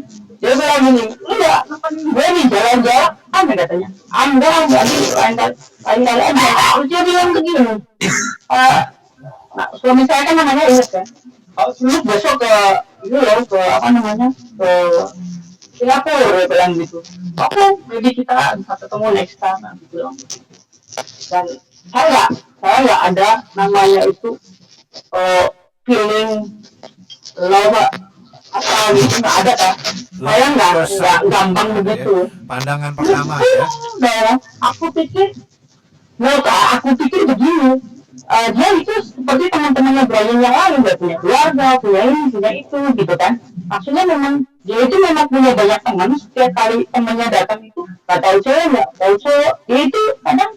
dia bilang gini, enggak, gue nih jalan-jalan apa katanya, enggak lain kali aja. Terus dia bilang begini, suami saya kan namanya Ius kan, kalau besok ke itu loh, ke apa namanya, ke Singapura, bilang gitu. Oke, jadi kita bisa ketemu next time, aku bilang. Dan saya nggak ada namanya itu feeling love apa gitu, nggak ada kan. Saya nggak gampang begitu. Pandangan pertama ya. Aku pikir begini. Dia itu seperti teman-temannya Brian yang lain, dia punya keluarga, punya ini, punya itu gitu kan. maksudnya memang dia itu memang punya banyak teman. Setiap kali temannya datang itu nggak tahu cewek nggak tahu cowok, dia itu kadang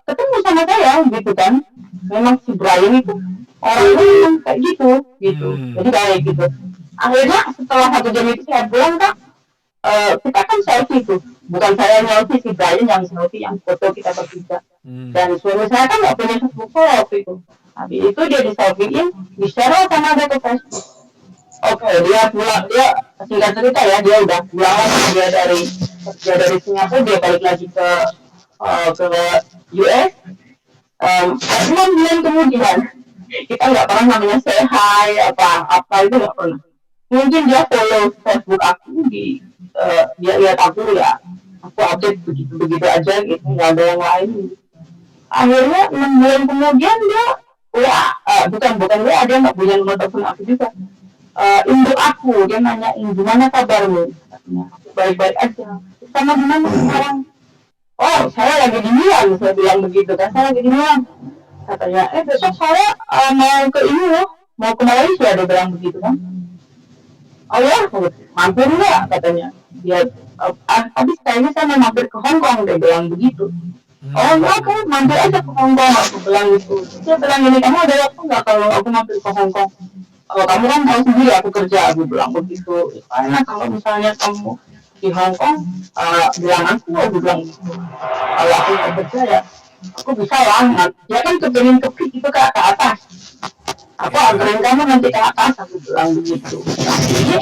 ketemu sama saya gitu kan. Memang si Brian itu orangnya memang kayak gitu. Jadi kayak gitu. Akhirnya setelah 1 jam itu saya bilang, Kak, kita kan selfie tuh, bukan saya selfie, si Brian yang selfie, yang foto kita bertiga. Dan suami saya kan nggak punya Facebook waktu itu. Habis itu dia di selfie-in, di-share sama dia ke Facebook. Oke, dia pulang, dia singkat cerita ya, dia udah pulang, dia dari Singapura, dia balik lagi ke US. 6 bulan kemudian, kita nggak pernah namanya say hi, apa itu nggak pernah. Mungkin dia follow Facebook aku, dia lihat aku ya, aku update begitu aja gitu, nggak ada yang lain. Akhirnya 6 bulan kemudian dia bukan dia ada nggak punya nomor telepon aku juga. Induk aku, dia nanyain gimana kabarmu, katanya aku baik-baik aja. Sama gimana sekarang? Oh, saya lagi di Milan, saya bilang begitu kan, saya lagi di Milan. Katanya, besok saya mau ke ini loh, mau ke Malaysia, dia bilang begitu kan. Oh ya, mampir nggak, katanya. Dia habis kayaknya saya mau mampir ke Hong Kong, dia bilang begitu. Oh enggak, aku mampir aja ke Hong Kong, aku bilang gitu. Dia bilang gini, kamu ada waktu nggak kalau aku mampir ke Hong Kong? Kalau kamu kan tahu sendiri aku kerja, aku bilang begitu. Karena kalau misalnya kamu di Hong Kong, bilang aku bilang gitu. Kalau aku nggak kerja ya, aku bisa lah. Dia kan kepengen itu ke atas. Aku anterin kamu nanti ke atas, aku bilang begitu. Jadi,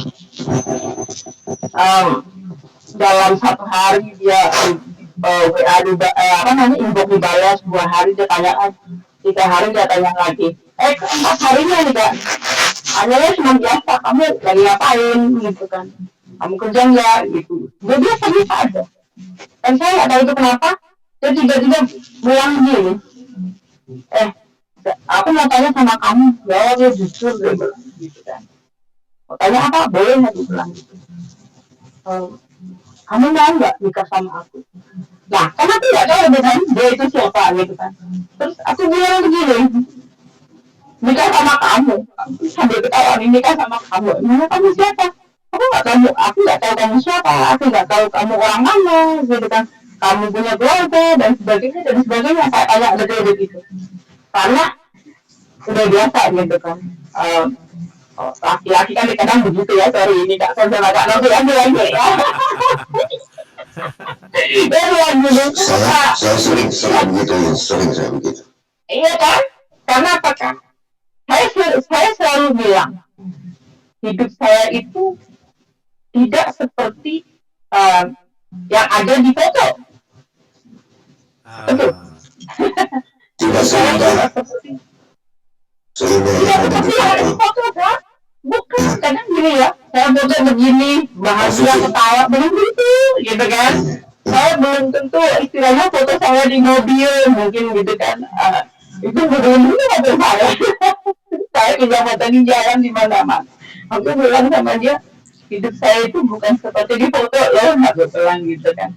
dalam 1 hari dia WA inbox dibalas, 2 hari dia tanya lagi, 3 hari dia tanya lagi. 4 harinya nih Kak, hanya cuma biasa, kamu lagi ngapain gitu kan, kamu kerja nggak gitu. Dia biasa aja. Dan saya nggak tahu itu kenapa, dia tiba-tiba bilang gini, aku mau tanya sama kamu, jawab dia jujur, dia bilang gitu kan. Mau tanya apa? Boleh, aku bilang gitu. Kamu mau nggak nikah sama aku? Nah, kan aku nggak tahu kan dia itu siapa gitu kan. Terus aku bilang begini, nikah sama kamu, sambil ketawa nih, nikah sama kamu. Mana kamu siapa? Aku nggak tahu kamu siapa, aku nggak tahu kamu orang mana gitu kan. Kamu punya keluarga dan sebagainya. Saya tanya detail gitu. Karena udah biasa gitu kan. Laki-laki kan kadang begitu ya, sorry ini Kak Son sama Kak Novi lagi ya. Saya sering begitu. Iya kan? Karena apa kan? Saya selalu bilang, hidup saya itu tidak seperti yang ada di foto. Betul. Tidak seperti yang ada di foto kan? Bukan, kadang gini ya, saya foto begini, bahagia, ketawa, belum tentu, gitu kan. Saya belum tentu, istilahnya foto saya di mobil, mungkin gitu kan. Itu belum tentu mobil saya. Saya juga foto di jalan di mana-mana. Aku bilang sama dia, hidup saya itu bukan seperti di foto loh, aku bilang gitu kan.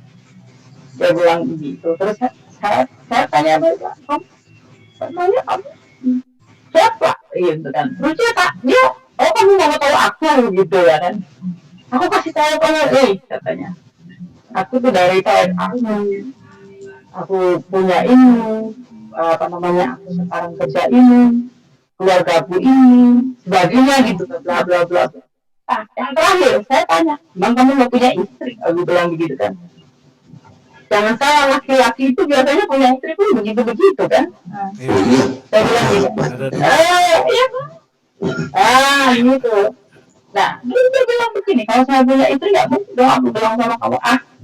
Dia bilang begitu. Terus saya tanya mereka, kamu siapa? Gitu kan. Terus dia, kamu mau tahu aku gitu ya kan. Aku kasih tahu kamu, katanya. Aku tuh dari tahun aku punya ini, aku sekarang kerja ini, keluarga aku ini, sebagainya gitu, bla bla bla. Nah, yang terakhir saya tanya, emang kamu mau punya istri? Aku bilang begitu kan. Jangan salah, laki-laki itu biasanya punya istri pun begitu-begitu kan. Saya bilang gitu. Iya kan? Gitu. Nah, dia bilang begini, kalau saya punya istri nggak mungkin dong, aku bilang sama kamu,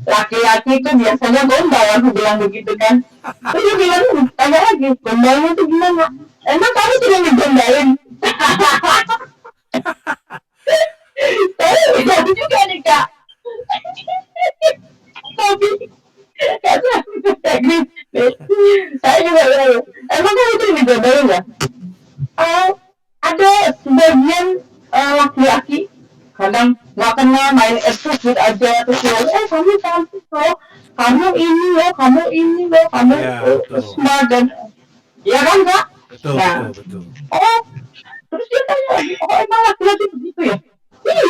laki-laki itu biasanya gombal, aku bilang begitu kan. Terus dia bilang, tanya lagi, gombalnya itu gimana? Emang kamu tidak digombalin? Tapi juga nih Kak. Tapi kata saya juga bilang, emang kamu itu digombalin ya? Ada sebagian laki-laki kadang nggak kenal, main express aja, terus kamu cantik loh, kamu ini loh, kamu smart dan ya kan Kak? Betul. Terus dia tanya lagi, emang laki-laki begitu ya? Iya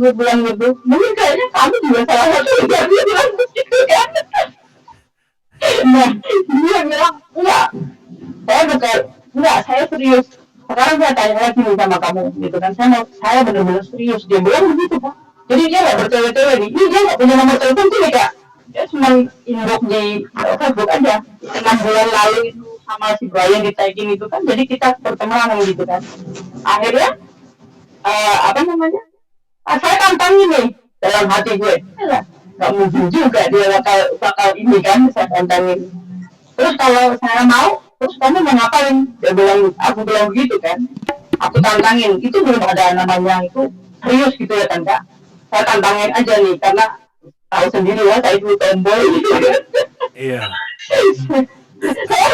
aku bilang gitu, mungkin kayaknya kamu juga salah satu yang dia bilang begitu kan. Nah, dia bilang enggak, saya serius. Sekarang saya tanya lagi nih sama kamu gitu kan, saya benar-benar serius. Dia bilang begitu Pak. Jadi dia nggak bertele-tele nih, dia nggak punya nomor telepon sih Kak. Dia cuma inbox di Facebook aja. 6 bulan lalu itu sama si Brian di tagging itu kan, jadi kita pertemuan gitu kan. Akhirnya saya tantangin nih dalam hati gue, nggak mungkin juga dia bakal ini kan, saya tantangin. Terus kalau saya mau, terus kamu mau ngapain? Aku bilang begitu kan. Aku tantangin, itu belum ada namanya itu serius gitu ya kan Kak. Saya tantangin aja nih, karena tahu sendiri ya, saya itu tomboy gitu kan. Iya. Saya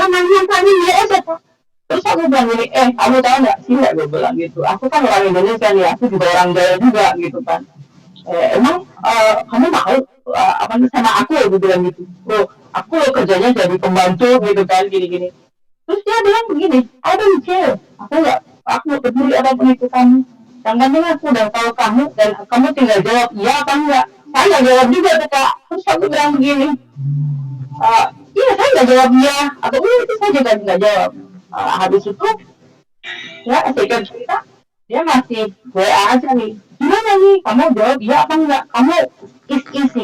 nanya-nanyain dia aja Kak. Terus aku bilang gini, kamu tahu nggak sih, gue bilang gitu. Aku kan orang Indonesia nih, aku juga orang Jawa juga gitu kan. Emang kamu mau sama aku, aku bilang gitu. Aku kerjanya jadi pembantu gitu kan, gini-gini. Terus dia bilang begini, I don't care. Aku nggak peduli apapun itu kamu. Yang penting aku udah tahu kamu dan kamu tinggal jawab iya apa enggak. Saya nggak jawab juga tuh Kak. Terus aku bilang begini, iya saya nggak jawab iya atau itu saya juga nggak jawab. Habis itu ya singkat cerita dia masih WA aja nih, gimana nih kamu jawab iya apa enggak, kamu isi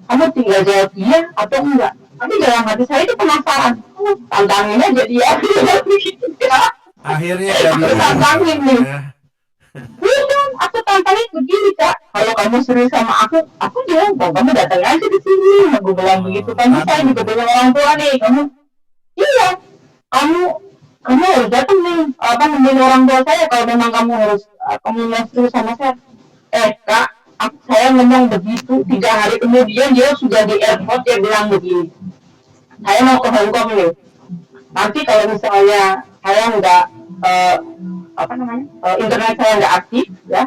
kamu tinggal jawab iya atau enggak. Tapi dalam hati saya itu penasaran, tantangin aja dia. Akhirnya jadi tantangin nih. Bukan, aku tantangin begini Kak, kalau kamu serius sama aku bilang kamu datang aja di sini. Aku bilang begitu kan, saya juga punya orang tua nih, iya kamu harus datang nih, menjadi orang tua saya kalau memang kamu mau serius sama saya. Kak, saya ngomong begitu, 3 hari kemudian dia sudah di airport, dia bilang begini, saya mau ke Hong Kong nih, nanti kalau misalnya saya nggak internet saya nggak aktif ya,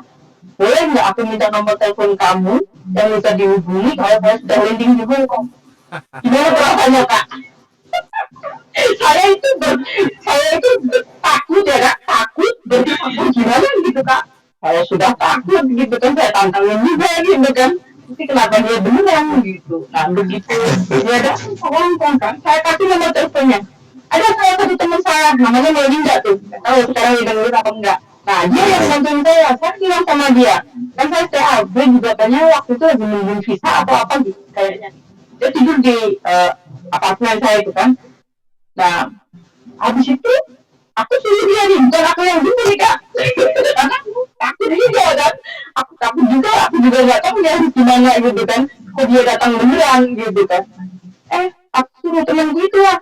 boleh nggak aku minta nomor telepon kamu yang bisa dihubungi kalau saya sudah landing di Hong Kong. Gimana perasaannya Kak? saya itu takut ya Kak, takut gimana gitu Kak. Saya sudah takut gitu kan, saya tantangin juga gitu kan. Tapi kenapa dia beneran gitu. Nah begitu dia datang ke Hong Kong kan, saya kasih nomor teleponnya. Ada salah satu teman saya, namanya Melinda tuh, nggak tahu sekarang dia dengerin apa enggak. Nah dia yang bantuin saya bilang sama dia, kan saya dia juga tanya waktu itu lagi nungguin visa atau apa gitu kayaknya. Dia tidur di apartemen saya itu kan. Nah habis itu aku suruh dia nih, bukan aku yang dulu nih Kak. Karena aku juga kan, aku juga nggak tahu dia harus gimana gitu kan. Kok dia datang beneran gitu kan. Aku suruh temanku itu lah,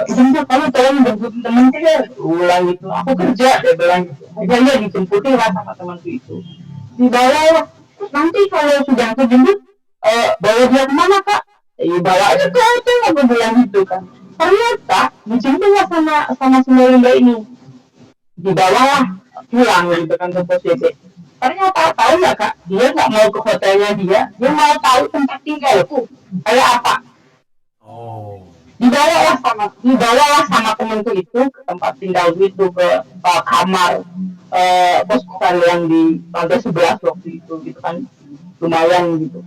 jemput, kamu tolong jemput temen saya. Ulang gitu, aku kerja, dia bilang gitu. Akhirnya dijemputin lah sama temanku itu. Dibawa lah, terus nanti kalau sudah aku jemput, bawa dia kemana Kak? Bawa aja ke hotel, aku bilang gitu kan. Ternyata dijemput lah sama si Melinda ini. Dibawa lah pulang gitu kan ke pos WC. Ternyata tahu nggak Kak, dia nggak mau ke hotelnya dia mau tahu tempat tinggalku kayak apa. Dibawalah sama temanku itu ke tempat tinggal itu, ke kamar pos kosan yang di lantai 11 waktu itu gitu kan, lumayan gitu,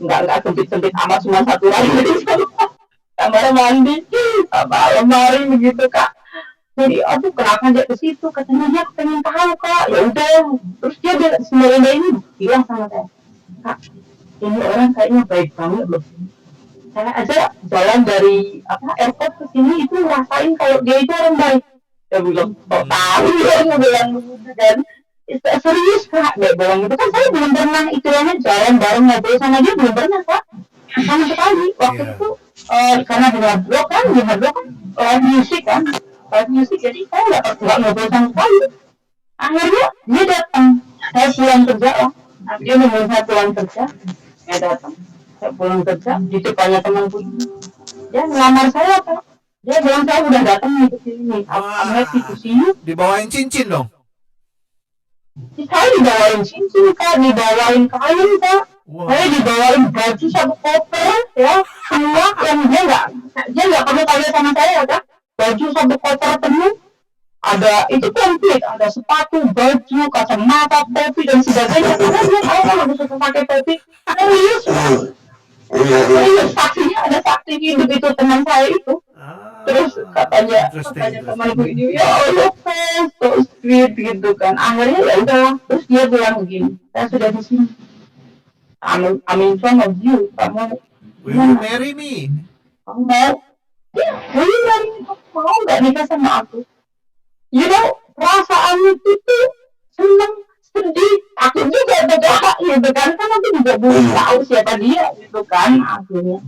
nggak sempit amat, cuma satu lagi kamar mandi sama lemari begitu Kak. Jadi kenapa dia ke situ, katanya dia pengen tahu Kak. Ya udah, terus dia sebenarnya ini bilang sama saya, Kak ini orang kayaknya baik banget loh. Saya aja jalan dari airport ke sini itu ngerasain kalau dia itu orang baik. Dia bilang, kok tahu ya, dia bilang begitu kan. Serius Kak, dia bilang gitu kan. Saya belum pernah istilahnya jalan bareng ngobrol sama dia, belum pernah Kak, sama sekali. Waktu itu karena di hard rock kan live music kan, jadi saya nggak ngobrol sama sekali. Akhirnya dia datang, saya pulang kerja lah. Dia nungguin saya pulang kerja, dia datang. Saya pulang kerja di depannya temanku ini, dia ngelamar saya Kak. Dia bilang saya udah datang nih ke sini, I'm happy to see you. Dibawain cincin dong? Saya dibawain cincin Kak, dibawain kain Kak. Saya dibawain baju 1 koper ya, semua yang dia nggak perlu tanya sama saya Kak. Baju 1 koper penuh, ada itu komplit, ada sepatu, baju, kacamata, topi dan sebagainya. Karena dia tahu kalau harus pakai topi, serius, serius saksinya ada saksi hidup itu teman saya itu. Terus katanya temanku ini, ya Allah, so sweet gitu kan. Akhirnya ya udah, terus dia bilang begini, saya sudah di sini. I'm in front of you, kamu Will you marry me? kamu mau? Ya, will you marry me? Kamu mau nggak nikah sama aku? You know, perasaan itu tuh seneng, sedih, takut juga berdoa gitu kan. Kan aku juga belum tahu siapa dia gitu kan akhirnya.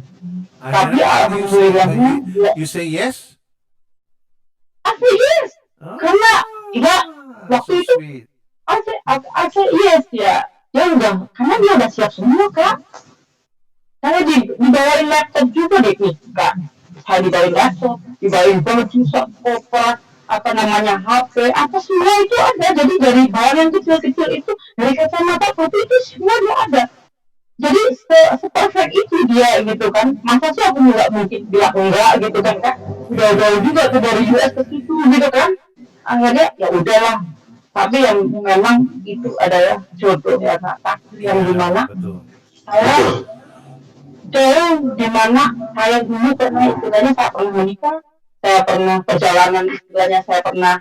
Tapi alhamdulillahnya You say yes? I say yes. Karena ya waktu itu Sweet. I say yes ya. Ya udah, karena dia udah siap semua Kak. Karena dibawain laptop juga deh nih Kak. Saya dibawain laptop, dibawain baju, koper, apa namanya HP, apa semua itu ada. Jadi dari barang yang kecil-kecil itu, dari kacamata foto itu semua dia ada. Jadi se-perfect itu dia gitu kan. Masa sih aku nggak mungkin bilang enggak gitu kan Kak. Udah jauh juga tuh dari US ke situ gitu kan. Akhirnya ya udahlah. Tapi yang memang itu adalah jodoh ya Kak. Takdir yang dimana saya jauh dimana saya dulu pernah istilahnya saya pernah menikah, saya pernah perjalanan istilahnya saya pernah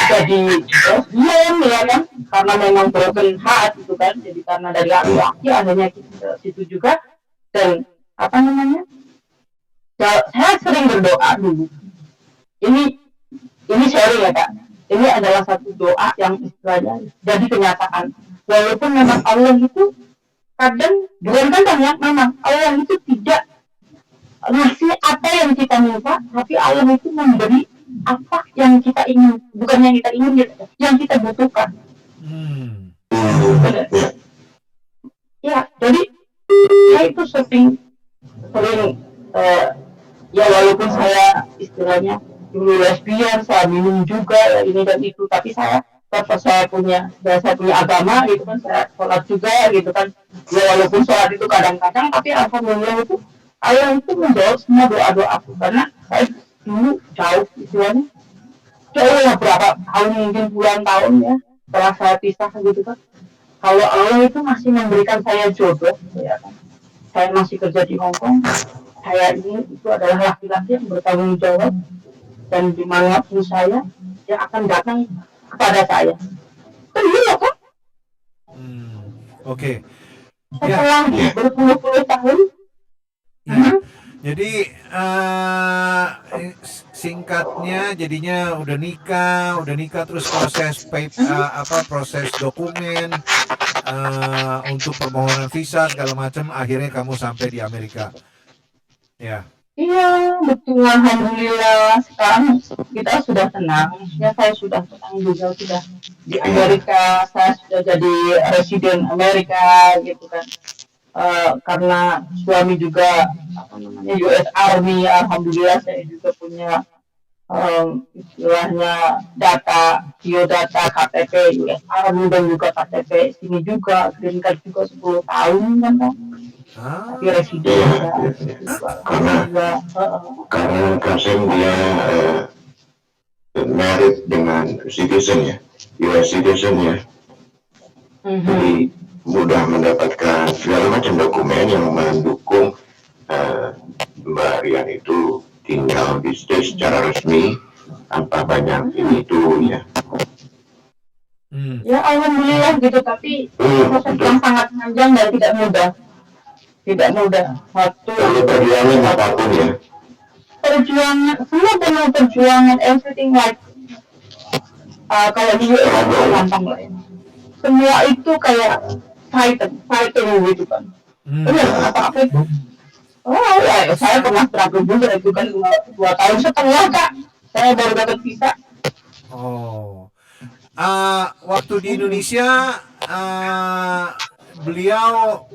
jadi lesbian ya kan, karena memang broken heart gitu kan. Jadi karena dari laki-laki akhirnya kita situ juga. Dan apa namanya, ya, saya sering berdoa dulu. Ini sharing ya Kak. Ini adalah satu doa yang istilahnya jadi kenyataan. Walaupun memang Allah itu kadang bukan kadang ya, memang Allah itu tidak ngasih apa yang kita minta, tapi Allah itu memberi apa yang kita ingin, bukan yang kita ingin, yang kita butuhkan. Ya, jadi saya itu sering ya walaupun saya istilahnya dulu lesbian, saya minum juga ya, ini dan itu, tapi saya punya agama gitu kan, saya sholat juga gitu kan. Ya walaupun sholat itu kadang-kadang, tapi alhamdulillah itu Allah itu menjawab semua doa-doa aku. Karena saya dulu jauh istilahnya, jauh lah berapa tahun, mungkin puluhan tahun ya setelah saya pisah gitu kan. Kalau Allah itu masih memberikan saya jodoh ya kan. Saya masih kerja di Hong Kong, saya ini itu adalah laki-laki yang bertanggung jawab, dan dimanapun saya, dia akan datang kepada saya. Kan gitu kan? Oke. Setelah berpuluh-puluh tahun. Jadi singkatnya jadinya udah nikah terus proses proses dokumen untuk permohonan visa segala macam, akhirnya kamu sampai di Amerika. Ya. Iya, betul. Alhamdulillah. Sekarang kita sudah tenang. Maksudnya saya sudah tenang juga, sudah di Amerika. Saya sudah jadi residen Amerika, gitu kan. Karena suami juga US Army. Alhamdulillah saya juga punya istilahnya biodata KTP US Army dan juga KTP sini juga, green card juga 10 tahun kan Pak. Tapi residen karena Kasim dia married dengan citizen ya, US citizen ya, jadi mudah mendapatkan segala macam dokumen yang mendukung Mbak Rian itu tinggal di state secara resmi tanpa banyak ini itu ya. Ya alhamdulillah gitu, tapi proses yang sangat panjang dan tidak mudah. Kalau perjuangan apapun ya. Perjuangan, semua penuh perjuangan, everything like kalau di US itu gampang lah ya. Semua itu kayak fighting gitu kan. Apa-apa itu. Oh ya, saya pernah struggle juga itu kan 2 tahun setengah Kak. Saya baru dapat visa. Waktu di Indonesia beliau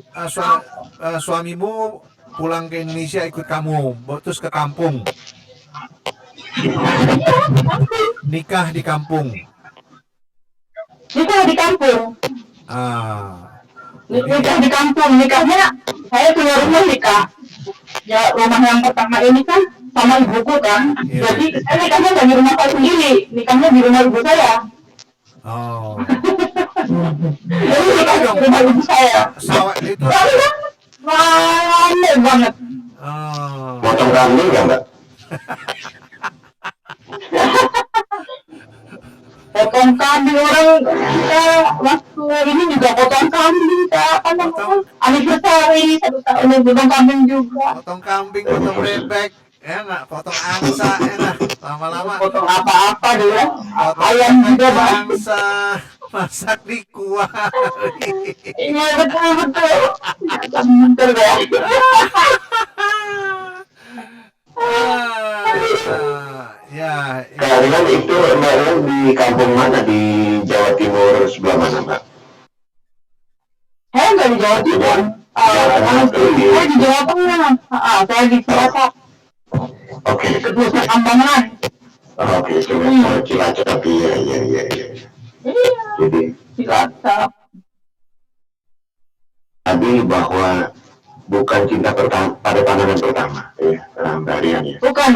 suamimu pulang ke Indonesia ikut kamu, terus ke kampung. Nikah di kampung. Nikah di kampung. Nikah di kampung, nikahnya saya keluar rumah nikah. Ya rumah yang pertama ini kan sama ibuku kan. Iya. Jadi saya nikahnya nggak di rumah saya sendiri, nikahnya di rumah ibu saya. Oh. Jadi nikahnya di rumah ibu saya. Sawah itu. Tapi kan rame banget. Oh. Potong kambing nggak mbak? Potong kambing orang waktu ini juga potong kambing Kak. Kan anniversary 1 tahun potong kambing juga. Potong kambing, potong bebek, enak. Potong angsa, enak. Lama-lama. Potong apa-apa dulu ya. Potong Ayam juga Pak. angsa, masak di kuah. Iya betul. Betul ya. Ya, Kalian itu mbak Ellen di kampung mana di Jawa Timur sebelah mana mbak? Saya nggak di Jawa Timur. Saya di Jawa Tengah. Saya di Cilacap. Oke. Nusa Kambangan. Oke, Cilacap, iya. Iya. Jadi Cilacap. tadi bahwa bukan cinta pada pandangan pertama, ya, Mbak Rian ya. Bukan.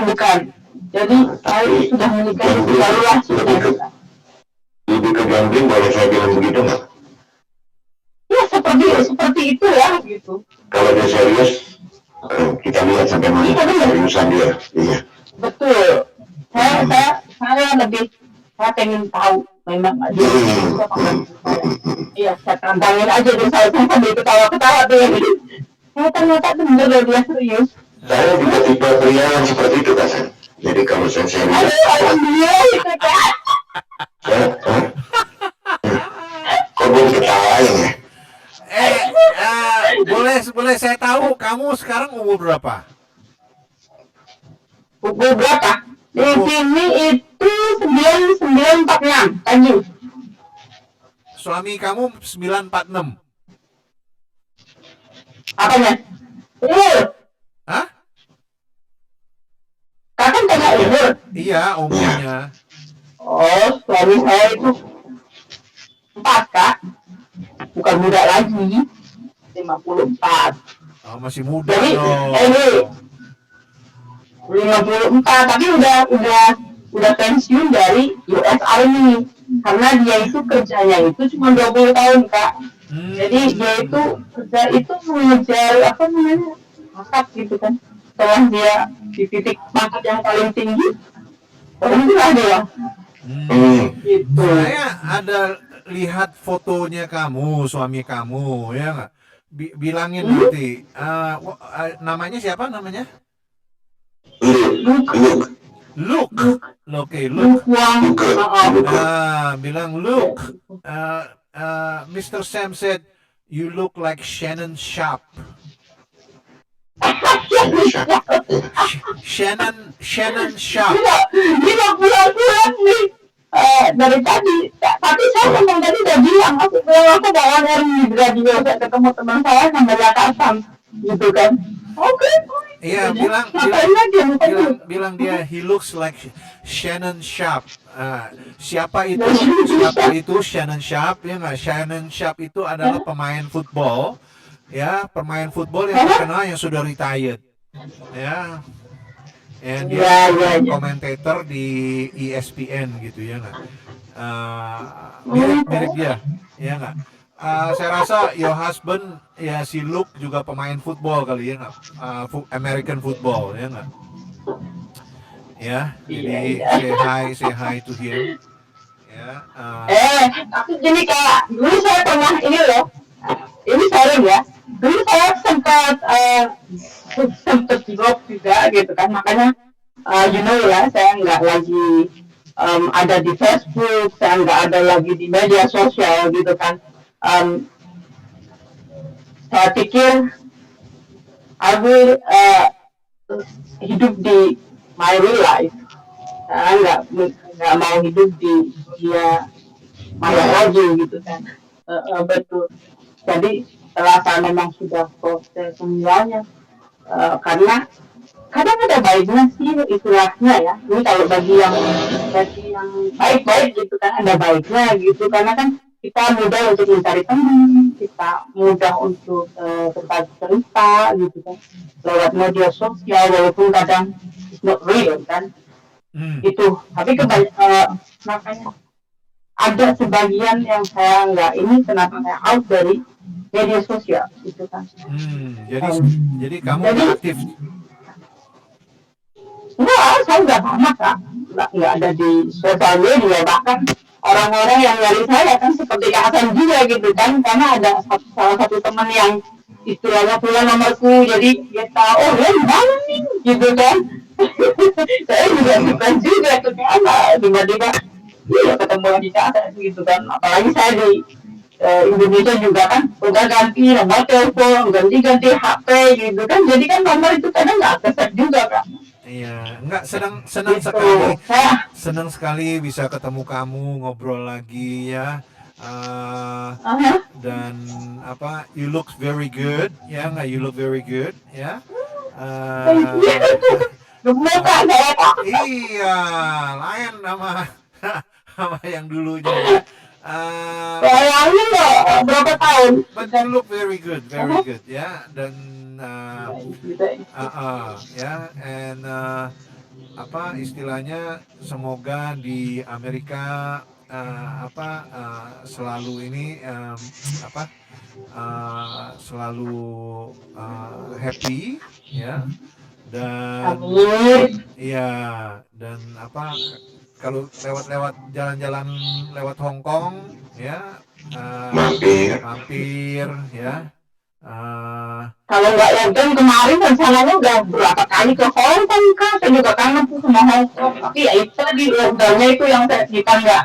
Jadi saya sudah menikah barulah Lebih ke gambling, boleh saya bilang begitu nggak? ya seperti itu ya gitu. Kalau dia serius, kita lihat sampai mana seriusan dia. Iya. Betul. Saya lebih saya pengen tahu memang dia iya saya tantangin aja dan saya sambil ketawa-ketawa tuh ya. Ternyata bener loh dia serius. Saya juga tipe pria yang seperti itu kan. Jadi kalau saya serius, Alhamdulillah itu kan. kok belum ketawain ya? boleh saya tahu kamu sekarang umur berapa? Pukul berapa? Di sini itu 9946 pagi. Suami kamu 946. Apanya? Hah? Kakak tanya umur? Iya, umurnya. Oh, suami saya itu 4 Kak. Bukan muda lagi. 54. Oh, masih muda Jadi dong. ini 54 tapi udah pensiun dari US Army karena dia itu kerjanya itu cuma 20 tahun Kak. Jadi dia itu kerja itu mengejar apa namanya pangkat gitu kan. Setelah dia di titik pangkat yang paling tinggi, orang itu ada ya. Gitu. Saya ada lihat fotonya kamu, suami kamu, ya nggak? Bilangin nanti. Namanya siapa namanya? Look. Oke, Look. Bilang Look. Mr. Sam said you look like Shannon Sharp. Shannon Sharp. Dia pulang nih dari tadi. Tapi saya memang tadi udah bilang aku bawa dari radio saya ketemu teman saya sama Jakarta gitu kan. Oke. Iya, bilang dia he looks like Shannon Sharp. Siapa itu Shannon Sharp? Ya nggak? Shannon Sharp itu adalah pemain football, ya, pemain football yang terkenal yang sudah retired, ya. And dia komentator di ESPN gitu ya nggak? Mirip dia, ya nggak? Saya rasa your husband ya si Luke juga pemain football kali ya nggak? American football ya nggak? Ya, jadi say hi to him. Ya. Tapi gini Kak, dulu saya pernah ini loh, ini sharing ya. Dulu saya sempat drop juga gitu kan, makanya ya saya nggak lagi ada di Facebook, saya nggak ada lagi di media sosial gitu kan. Saya pikir aku hidup di my real life. Saya nggak mau hidup di dia maya lagi gitu kan. Betul. Jadi setelah saya memang sudah proses semuanya, karena kadang ada baiknya sih istilahnya ya. Ini kalau bagi yang baik-baik gitu kan ada baiknya gitu, karena kan kita mudah untuk mencari teman, kita mudah untuk berbagi cerita gitu kan lewat media sosial, walaupun kadang is not real kan. Itu tapi makanya ada sebagian yang saya nggak ini kenapa saya out dari media sosial itu kan. Jadi kamu nggak aktif. Enggak, saya nggak sama kak, nggak ada di sosial media, bahkan orang-orang yang nyari saya kan seperti Kak Hasan juga gitu kan, karena ada salah satu teman yang istilahnya punya nomorku, jadi dia tahu, oh ya gimana nih, gitu kan. Saya juga bukan juga ke sana, tiba-tiba iya ketemu lagi Kak Hasan gitu kan, apalagi saya di Indonesia juga kan udah ganti nomor telepon, ganti HP gitu kan, jadi kan nomor itu kadang nggak kesek juga Kak. Iya, enggak senang sekali. Senang sekali bisa ketemu kamu, ngobrol lagi ya. Dan apa? You look very good, ya nggak? You look very good, ya. Iya, lain sama yang dulunya. Bayangin loh, berapa tahun? But you look very good, ya. Dan ya, and apa istilahnya, semoga di Amerika selalu ini selalu happy ya, dan iya, dan kalau lewat jalan-jalan lewat Hong Kong ya, mampir ya. Kalau nggak lockdown kemarin rencananya udah berapa kali ke Hong Kong kan, saya juga kangen tuh sama Hong Kong, tapi ya itu tadi lockdownnya itu yang kita nggak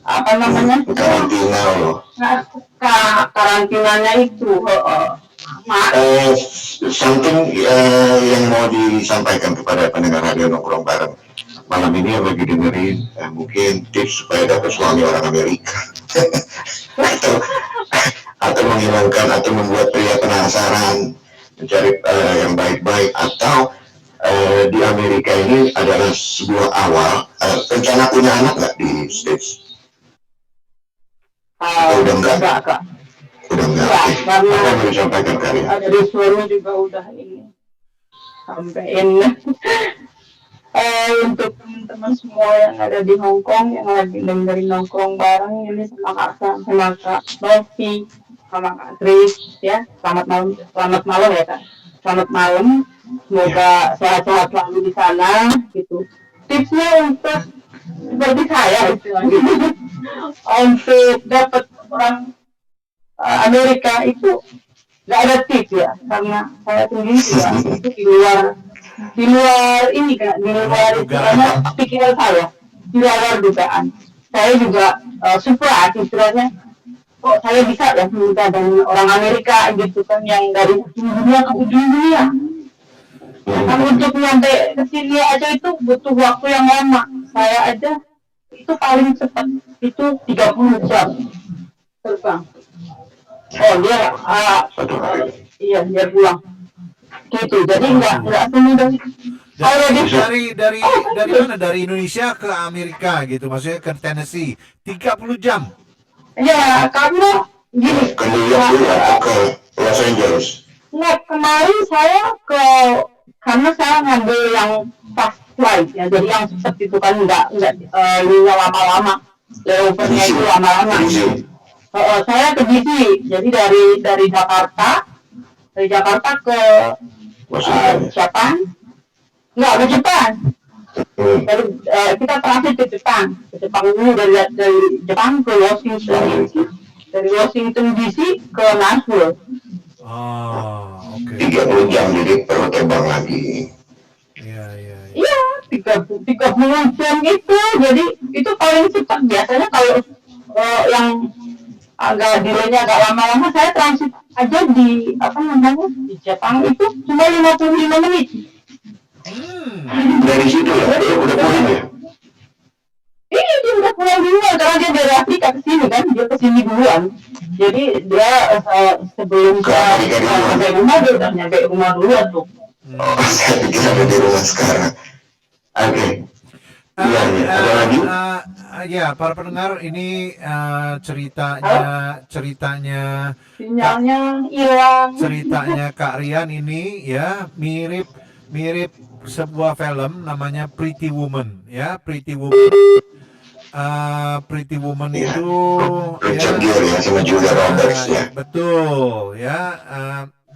karantina loh. Karantinanya itu Something yang mau disampaikan kepada pendengar radio nongkrong bareng malam ini yang lagi dengerin, mungkin tips supaya dapat suami orang Amerika atau menghilangkan atau membuat pria penasaran mencari yang baik-baik, atau di Amerika ini adalah sebuah awal rencana punya anak nggak di States? Udah enggak? Udah enggak. Karena apa yang mau disampaikan kalian? Dari suami juga udah ini sampein. Untuk teman-teman semua yang ada di Hong Kong yang lagi dengerin nongkrong bareng ini sama Kak Novi, sama Kak Tris ya, selamat malam ya Kak, selamat malam, semoga sehat-sehat selalu di sana gitu. Tipsnya untuk seperti saya istilahnya untuk dapat orang Amerika itu nggak ada tips ya, karena saya sendiri juga itu di luar ini Kak, di luar istilahnya pikiran saya, di luar dugaan. Saya juga surprise istilahnya, kok saya bisa ya minta dari orang Amerika gitu kan, yang dari ujung dunia ke ujung dunia. Kan untuk nyampe ke sini aja itu butuh waktu yang lama. Saya aja itu paling cepat itu 30 jam terbang. Oh dia iya dia pulang. Gitu, jadi nggak semudah dari mana, dari Indonesia ke Amerika gitu, maksudnya ke Tennessee 30 jam ya, karena gini ke New York dulu atau ke Los Angeles? Nggak, kemarin saya karena saya ngambil yang fast flight ya, jadi yang cepat itu kan nggak lama-lama, layovernya itu lama-lama. Saya ke DC, jadi dari Jakarta ke Jepang, nggak ke Jepang. Dari kita transit ke Jepang dulu, dari Jepang ke Washington DC, dari Washington DC ke Nashville. Oke. 30 jam, jadi perlu terbang lagi. Iya, 30 jam itu, jadi itu paling cepat. Biasanya kalau yang agak delaynya agak lama-lama, saya transit aja di di Jepang itu cuma 55 menit. Dari situ ya, dia udah pulang ya? Iya, dia udah pulang duluan karena dia dari Afrika ke sini kan, dia ke sini duluan. Jadi dia sebelum sampai rumah dia udah nyampe rumah duluan tuh. Saya pikir ada di rumah sekarang. Oke. Ada lagi? Ya, para pendengar, ini ceritanya sinyalnya hilang. Ceritanya Kak Rian ini ya mirip sebuah film namanya Pretty Woman, ya, Pretty Woman. Pretty Woman itu Richard Gere ya sama Julia Roberts ya. betul, ya,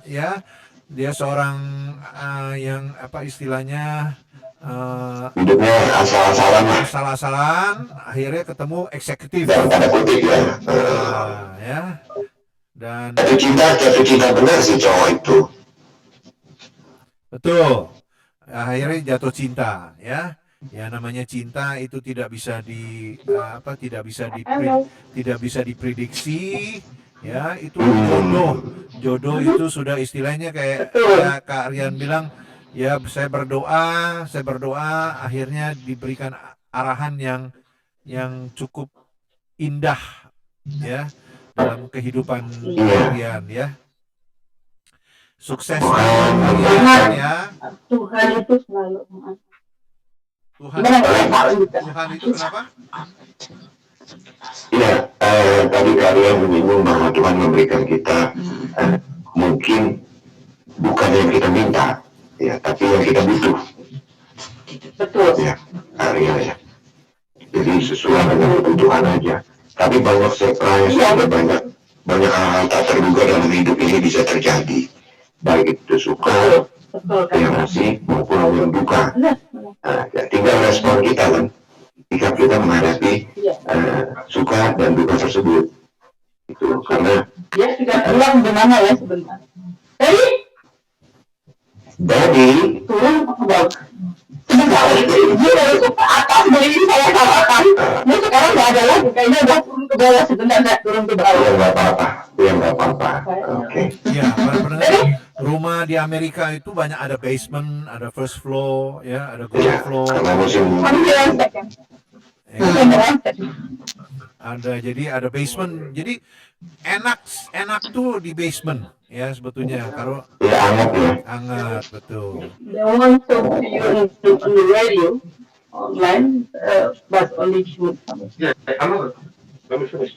ya, dia seorang yang apa istilahnya Hidupnya asal-asalan lah. asal-asalan, akhirnya ketemu eksekutif. Dalam tanda kutip ya. Ya, dan Jatuh cinta benar sih cowok itu. betul, akhirnya jatuh cinta, ya. Ya namanya cinta itu tidak bisa tidak bisa diprediksi, ya, itu jodoh itu sudah istilahnya kayak ya, Kak Rian bilang, ya saya berdoa akhirnya diberikan arahan yang cukup indah, ya, dalam kehidupan kalian, ya. Sukses kalian, ya. Tuhan itu selalu Tuhan itu kenapa? Ya, tadi kalian menyinggung bahwa Tuhan memberikan kita mungkin bukan yang kita minta, ya, tapi yang kita butuh. betul Ya, ya. Jadi sesuai dengan kebutuhan aja. Tapi banyak surprise, ada banyak hal-hal tak terduga dalam hidup ini bisa terjadi. Baik itu suka, yang asik maupun yang duka. Ya, tinggal respon kita kan, jika kita menghadapi suka dan duka tersebut. Itu karena dia sudah ulang gimana ya sebentar. Daddy Turun ke bawah. Sebentar itu dia dari ke atas dari saya katakan. Dia sekarang nggak ada lagi. Kayaknya udah turun ke bawah sebentar nggak turun ke bawah. ya nggak apa-apa. Oke. Ya, benar. Rumah di Amerika itu banyak ada basement, ada first floor, ya, ada ground floor. Karena musim Jadi ada basement. Jadi enak tuh di basement, ya sebetulnya. Kalau hangat, betul. They want to see you on the radio online, but only shoot. Yeah, let me finish.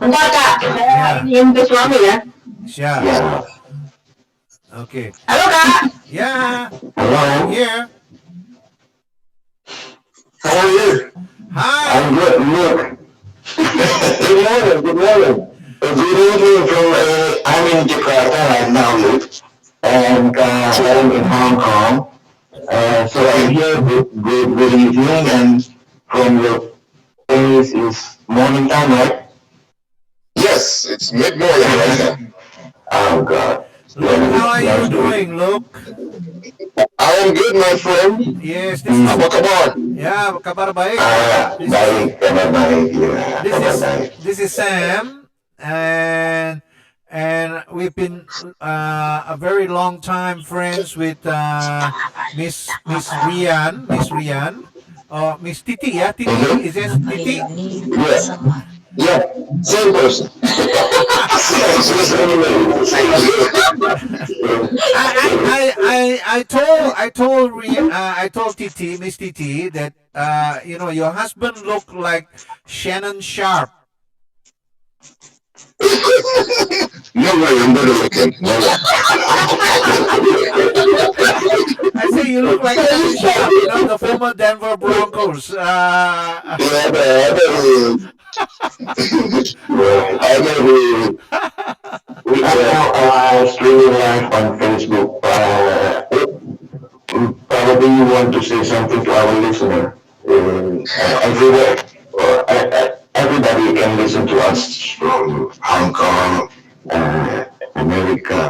Enggak kak, saya ingin ke suami ya. Siap. Oke. Halo kak. Ya. Hello. Here. How are you? Hi. I'm good. Look. Good morning. Good evening from I'm in Jakarta right now, Luke, and I'm in Hong Kong. So I'm here. Good evening, and from your place is morning time, right? Yes, it's mid-morning right now. Oh God. Luke, how are you doing, Luke? I am good, my friend. Yes, this is. Apa kabar? Ya, kabar baik. Baik, kabar baik. Ya, This is Sam, and we've been a very long time friends with Miss Rian, Miss Titi, ya, Titi, is it Titi? Yeah, same person. I told Titi, Miss Titi, that your husband looked like Shannon Sharp. No way, I'm better looking. No way. I say you look like Shannon Sharp, the former Denver Broncos. I never. We are now streaming live on Facebook. Probably you want to say something to our listener. Everywhere. Everybody can listen to us from Hong Kong, America,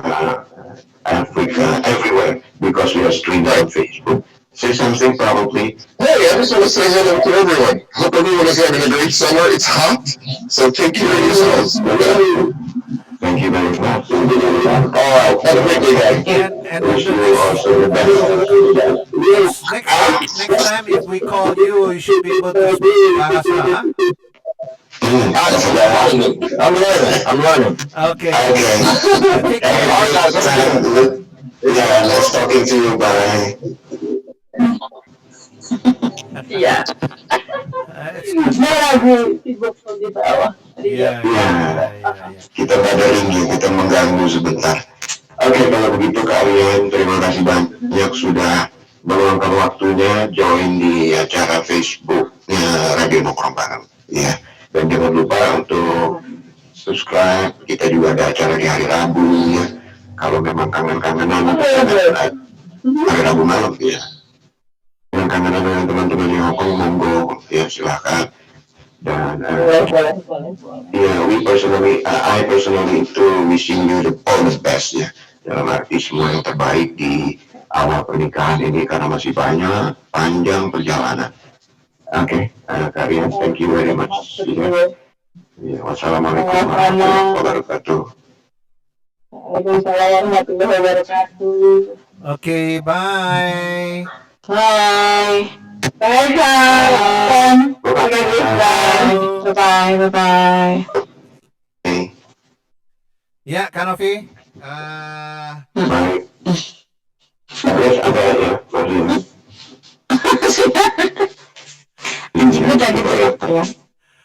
Africa, everywhere, because we are streamed on Facebook. Say something probably. Hey, I just want to say hello to everyone. Hope everyone is having a great summer. It's hot, so take care of yourselves. Thank you very much. All right, have a great day, guys. And wish you also the best. next time if we call you, you should be able to speak Bahasa, huh? I'm learning. Okay. Take care. Yeah, nice talking to you. Bye. Iya. Dia lagi sibuk di bawah. Iya. Kita badai ini, kita mengganggu sebentar. Oke, kalau begitu kalian terima kasih banyak sudah meluangkan waktunya join di acara Facebooknya Radio Nongkrong Bareng ya. Dan jangan lupa untuk subscribe, kita juga ada acara di hari Rabu ya. Kalau memang kangen-kangenan hari Rabu malam ya. Yang kangenan dengan teman-teman di Hongkong, monggo ya, silahkan. Dan I personally itu wishing you all the best ya, dalam arti semua yang terbaik di awal pernikahan ini karena masih panjang perjalanan. Oke, kalian thank you very much ya. Wassalamualaikum warahmatullahi wabarakatuh. Waalaikumsalam warahmatullahi wabarakatuh. Oke, bye. Bye. Bye, bye. Bye, bye, bye. Ya, Kanovi. Baik. Terus ada ya, Itu tadi berapa ya?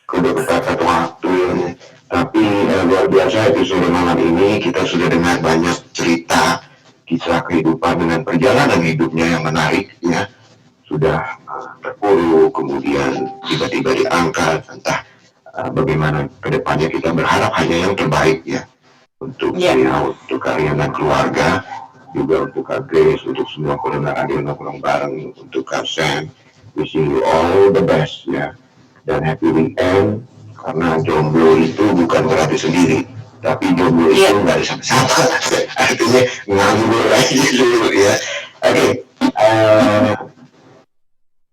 Udah kepepet waktu ya. Tapi luar biasa episode malam ini kita sudah dengar banyak cerita kisah kehidupan dengan perjalanan hidupnya yang menarik ya. Sudah terpuruk, kemudian tiba-tiba diangkat, entah bagaimana kedepannya. Kita berharap hanya yang terbaik ya untuk untuk kalian dan keluarga, juga untuk Kak Grace, untuk semua pendengar Radio Nongkrong Bareng, untuk Kak Sam, wishing you all the best ya, dan happy weekend. Karena jomblo itu bukan berarti sendiri, tapi jomblo itu nggak ada siapa-siapa, artinya nganggur aja dulu ya. Oke,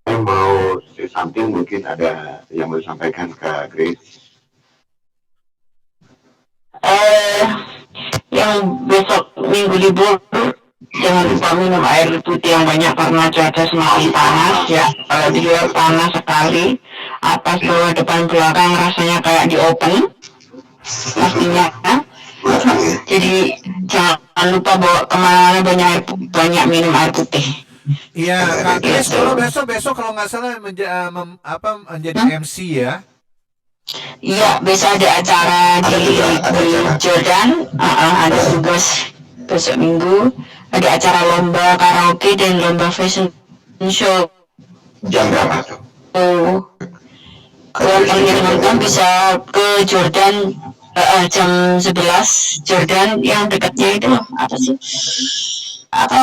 saya mau say something, mungkin ada yang mau disampaikan ke Grace. Yang besok minggu libur, jangan lupa minum air putih yang banyak karena cuaca semakin panas ya. Kalau di luar panas sekali, atas bawah depan belakang rasanya kayak di open pastinya kan? Jadi jangan lupa bawa kemana banyak minum air putih. Iya, Kak Grace, kalau besok kalau nggak salah menjadi MC ya. Iya, besok ada acara di Jordan, ada tugas besok minggu, ada acara lomba karaoke dan lomba fashion show. Jam berapa tuh? Kalau kalian nonton bisa ke Jordan jam 11, Jordan yang dekatnya itu loh, apa sih?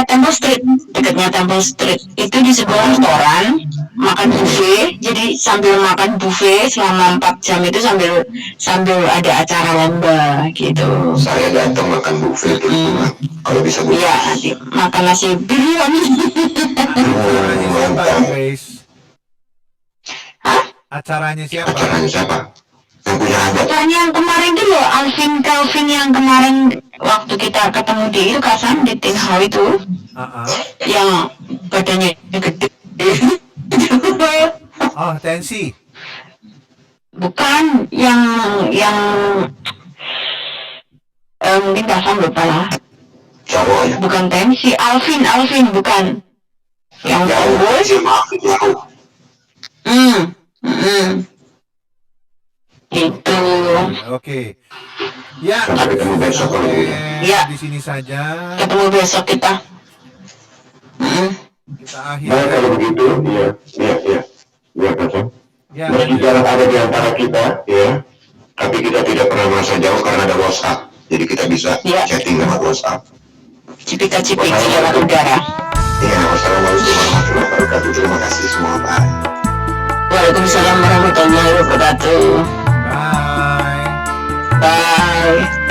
Temple Street, dekatnya Temple Street itu di sebuah restoran makan buffet. Jadi sambil makan buffet selama 4 jam itu sambil ada acara lomba gitu. Saya datang makan buffet terus kalau bisa buffet. Iya, nanti makan nasi biryani. Acaranya siapa, Grace? Hah? Acaranya siapa? Acaranya siapa? Yang punya adat. Acaranya yang kemarin itu loh, Calvin yang kemarin waktu kita ketemu di itu Kasan di Tin Hall itu, yang badannya gede. Oh, Tensi. Bukan yang mungkin Kasan lupa lah. Cowok ya? Bukan Tensi, Alvin bukan. Yang kurus. Itu. Oke. Ya. Sampai ketemu besok kalau gitu. Ya. Di sini saja. Ketemu besok kita. Kita akhiri. Nah, kalau begitu, iya, Kak. Ya. Meski jarak ada di antara kita, ya, tapi kita tidak pernah merasa jauh karena ada WhatsApp. Jadi kita bisa chatting lewat WhatsApp. Cipika-cipiki lewat udara. Iya, wassalamualaikum warahmatullahi wabarakatuh. Terima kasih semua, Pak. Waalaikumsalam warahmatullahi wabarakatuh. Bye. Bye.